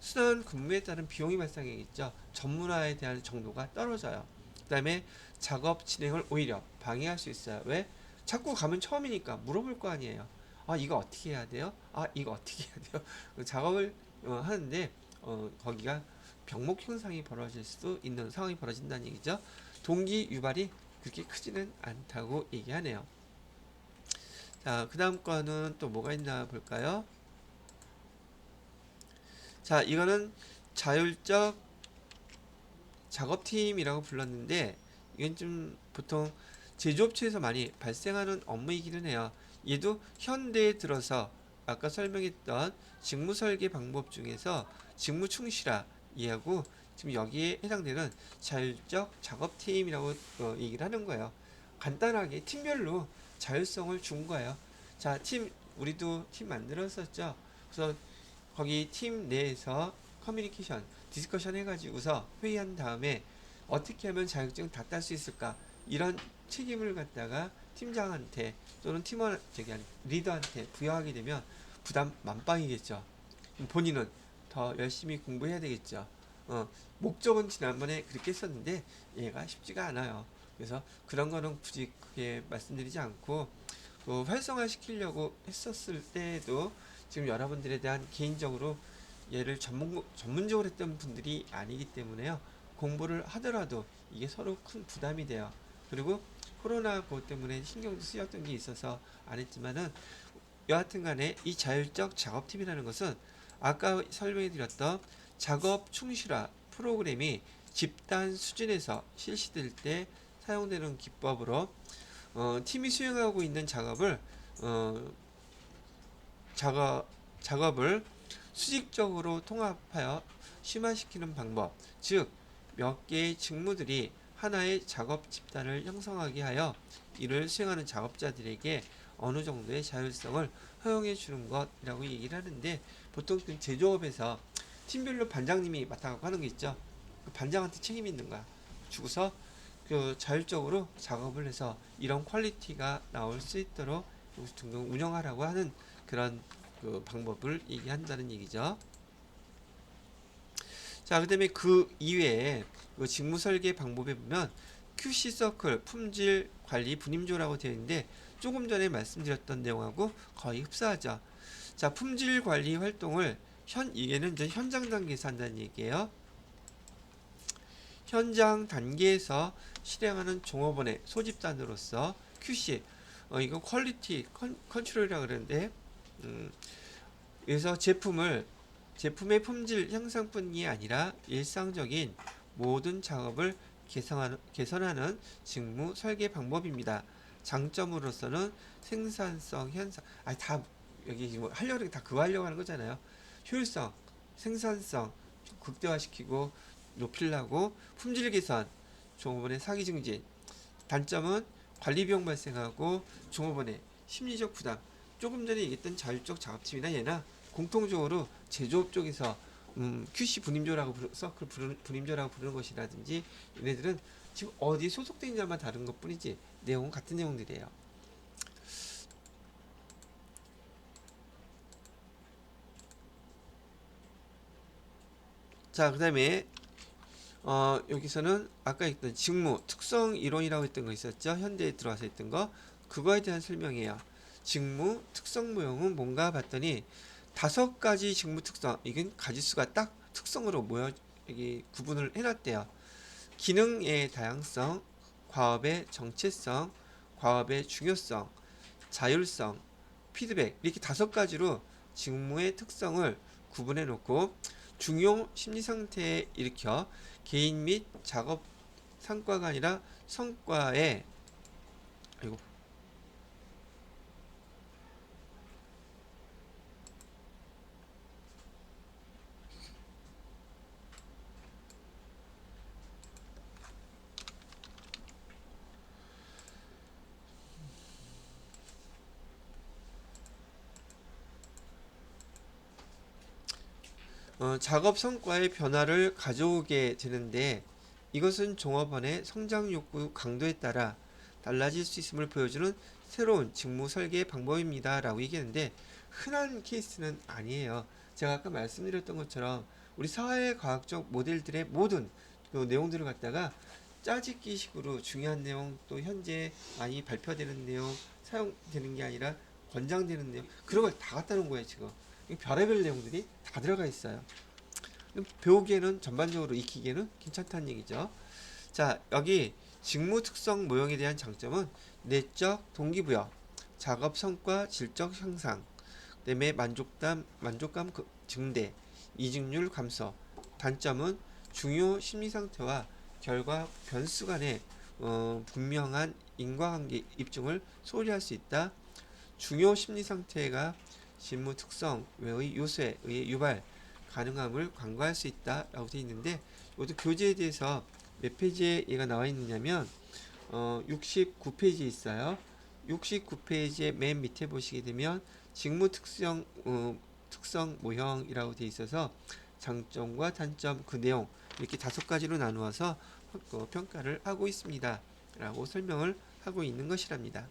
순환 근무에 따른 비용이 발생하겠죠. 전문화에 대한 정도가 떨어져요. 그 다음에 작업 진행을 오히려 방해할 수 있어요. 왜? 자꾸 가면 처음이니까 물어볼 거 아니에요. 아, 이거 어떻게 해야 돼요? 아, 이거 어떻게 해야 돼요? 작업을 하는데 거기가 병목 현상이 벌어질 수도 있는 상황이 벌어진다는 얘기죠. 동기 유발이 그렇게 크지는 않다고 얘기하네요. 자, 그 다음 거는 또 뭐가 있나 볼까요? 자, 이거는 자율적 작업팀이라고 불렀는데, 이건 좀 보통 제조업체에서 많이 발생하는 업무이기는 해요. 얘도 현대에 들어서 아까 설명했던 직무 설계 방법 중에서 직무 충실화 이하고 지금 여기에 해당되는 자율적 작업팀이라고 얘기를 하는 거예요. 간단하게 팀별로 자율성을 준 거예요. 자, 우리도 팀 만들었었죠. 그래서 거기 팀 내에서 커뮤니케이션, 디스커션 해가지고서 회의한 다음에 어떻게 하면 자격증 다 딸 수 있을까, 이런 책임을 갖다가 팀장한테 또는 팀원 리더한테 부여하게 되면 부담 만빵이겠죠. 본인은 더 열심히 공부해야 되겠죠. 목적은 지난번에 그렇게 했었는데 얘가 쉽지가 않아요. 그래서 그런 거는 굳이 크게 말씀드리지 않고, 활성화 시키려고 했었을 때에도 지금 여러분들에 대한 개인적으로 얘를 전문적으로 했던 분들이 아니기 때문에요. 공부를 하더라도 이게 서로 큰 부담이 돼요. 그리고 코로나 그것 때문에 신경도 쓰였던 게 있어서 안 했지만은, 여하튼 간에 이 자율적 작업팀이라는 것은 아까 설명해 드렸던 작업 충실화 프로그램이 집단 수준에서 실시될 때 사용되는 기법으로, 팀이 수행하고 있는 작업을 어, 작업을 수직적으로 통합하여 심화시키는 방법, 즉 몇 개의 직무들이 하나의 작업 집단을 형성하게 하여 이를 수행하는 작업자들에게 어느 정도의 자율성을 허용해 주는 것이라고 얘기를 하는데, 보통 제조업에서 팀별로 반장님이 맡아갖고 하는 게 있죠. 그 반장한테 책임이 있는 거야. 주고서 그 자율적으로 작업을 해서 이런 퀄리티가 나올 수 있도록 등등 운영하라고 하는 그런 그 방법을 얘기한다는 얘기죠. 자, 그 다음에 그 이외에 그 직무 설계 방법에 보면 QC 서클, 품질 관리 분임조라고 되어 있는데, 조금 전에 말씀드렸던 내용하고 거의 흡사하죠. 자, 품질 관리 활동을 이게는 이제 현장 단계에서 한다는 얘기예요. 현장 단계에서 실행하는 종업원의 소집단으로서 QC, 이거 퀄리티 컨트롤이라고 그러는데, 그래서 제품의 품질 향상뿐이 아니라 일상적인 모든 작업을 개선하는 직무 설계 방법입니다. 장점으로서는 생산성 향상, 다 여기 뭐 하려고 다 그거 하려고 하는 거잖아요. 효율성, 생산성 극대화시키고 높이려고 품질 개선, 종업원의 사기 증진. 단점은 관리 비용 발생하고 종업원의 심리적 부담. 조금 전에 얘기했던 자율적 작업팀이나 얘나 공통적으로 제조업 쪽에서 QC 분임조라고 서클 분임조라고 부르는 것이라든지, 얘네들은 지금 어디 소속돼 있냐만 다른 것 뿐이지 내용은 같은 내용들이에요. 자, 그다음에 여기서는 아까 있던 직무 특성 이론이라고 했던 거 있었죠? 현대에 들어와서 했던 거 그거에 대한 설명이에요. 직무 특성 모형은 뭔가 봤더니 5가지 직무 특성 이건 가지수가 딱 특성으로 모여 여기 구분을 해놨대요. 기능의 다양성, 과업의 정체성, 과업의 중요성, 자율성, 피드백 이렇게 5가지로 직무의 특성을 구분해 놓고 중요 심리 상태에 일으켜 개인 및 작업 성과가 아니라 성과에 아이고, 작업 성과의 변화를 가져오게 되는데 이것은 종업원의 성장 욕구 강도에 따라 달라질 수 있음을 보여주는 새로운 직무 설계 방법입니다. 라고 얘기했는데 흔한 케이스는 아니에요. 제가 아까 말씀드렸던 것처럼 우리 사회과학적 모델들의 모든 그 내용들을 갖다가 짜집기 식으로 중요한 내용 또 현재 많이 발표되는 내용 사용되는 게 아니라 권장되는 내용 그런 걸 다 갖다 놓은 거예요 지금. 별의별 내용들이 다 들어가 있어요. 배우기에는 전반적으로 익히기에는 괜찮다는 얘기죠. 자, 여기 직무 특성 모형에 대한 장점은 내적 동기부여, 작업 성과 질적 향상, 그다음에 만족감 증대, 이직률 감소. 단점은 중요 심리 상태와 결과 변수 간의 분명한 인과관계 입증을 소홀히 할 수 있다. 중요 심리 상태가 직무 특성 외의 요소에 의해 유발 가능함을 간과할 수 있다라고 되어 있는데 이것도 교재에 대해서 몇 페이지에 얘가 나와 있느냐면 69페이지에 있어요. 69페이지의 맨 밑에 보시게 되면 직무 특성 모형이라고 되어 있어서 장점과 단점 그 내용 이렇게 5가지로 나누어서 평가를 하고 있습니다. 라고 설명을 하고 있는 것이랍니다.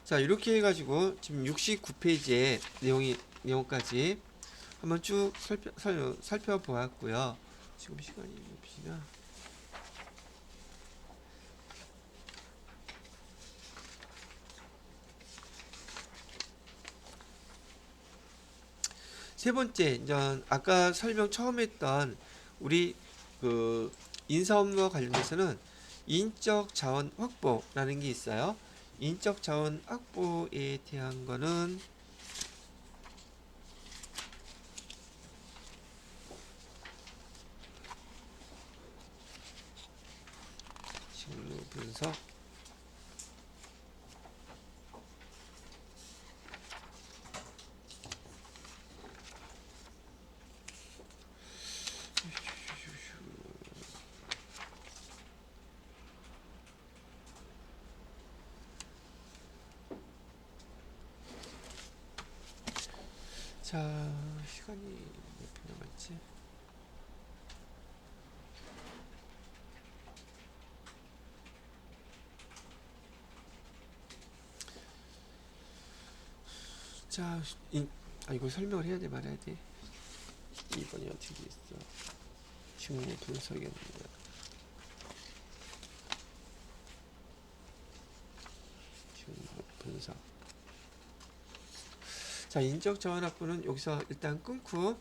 자, 이렇게 해가지고 지금 69페이지에 내용까지 한번 쭉 살펴보았고요. 지금 시간이 몇 시나? 세 번째, 이제 아까 설명 처음 했던 우리 그 인사 업무와 관련돼서는 인적 자원 확보라는 게 있어요. 인적 자원 확보에 대한 거는 직무 분석 자, 시간이 몇 분 남았지? 자, 이거 설명을 해야 돼 말아야 돼. 이번이 어떻게 있어? 직무 분석이었는데. 직무 분석. 자, 인적 자원 확보는 여기서 일단 끊고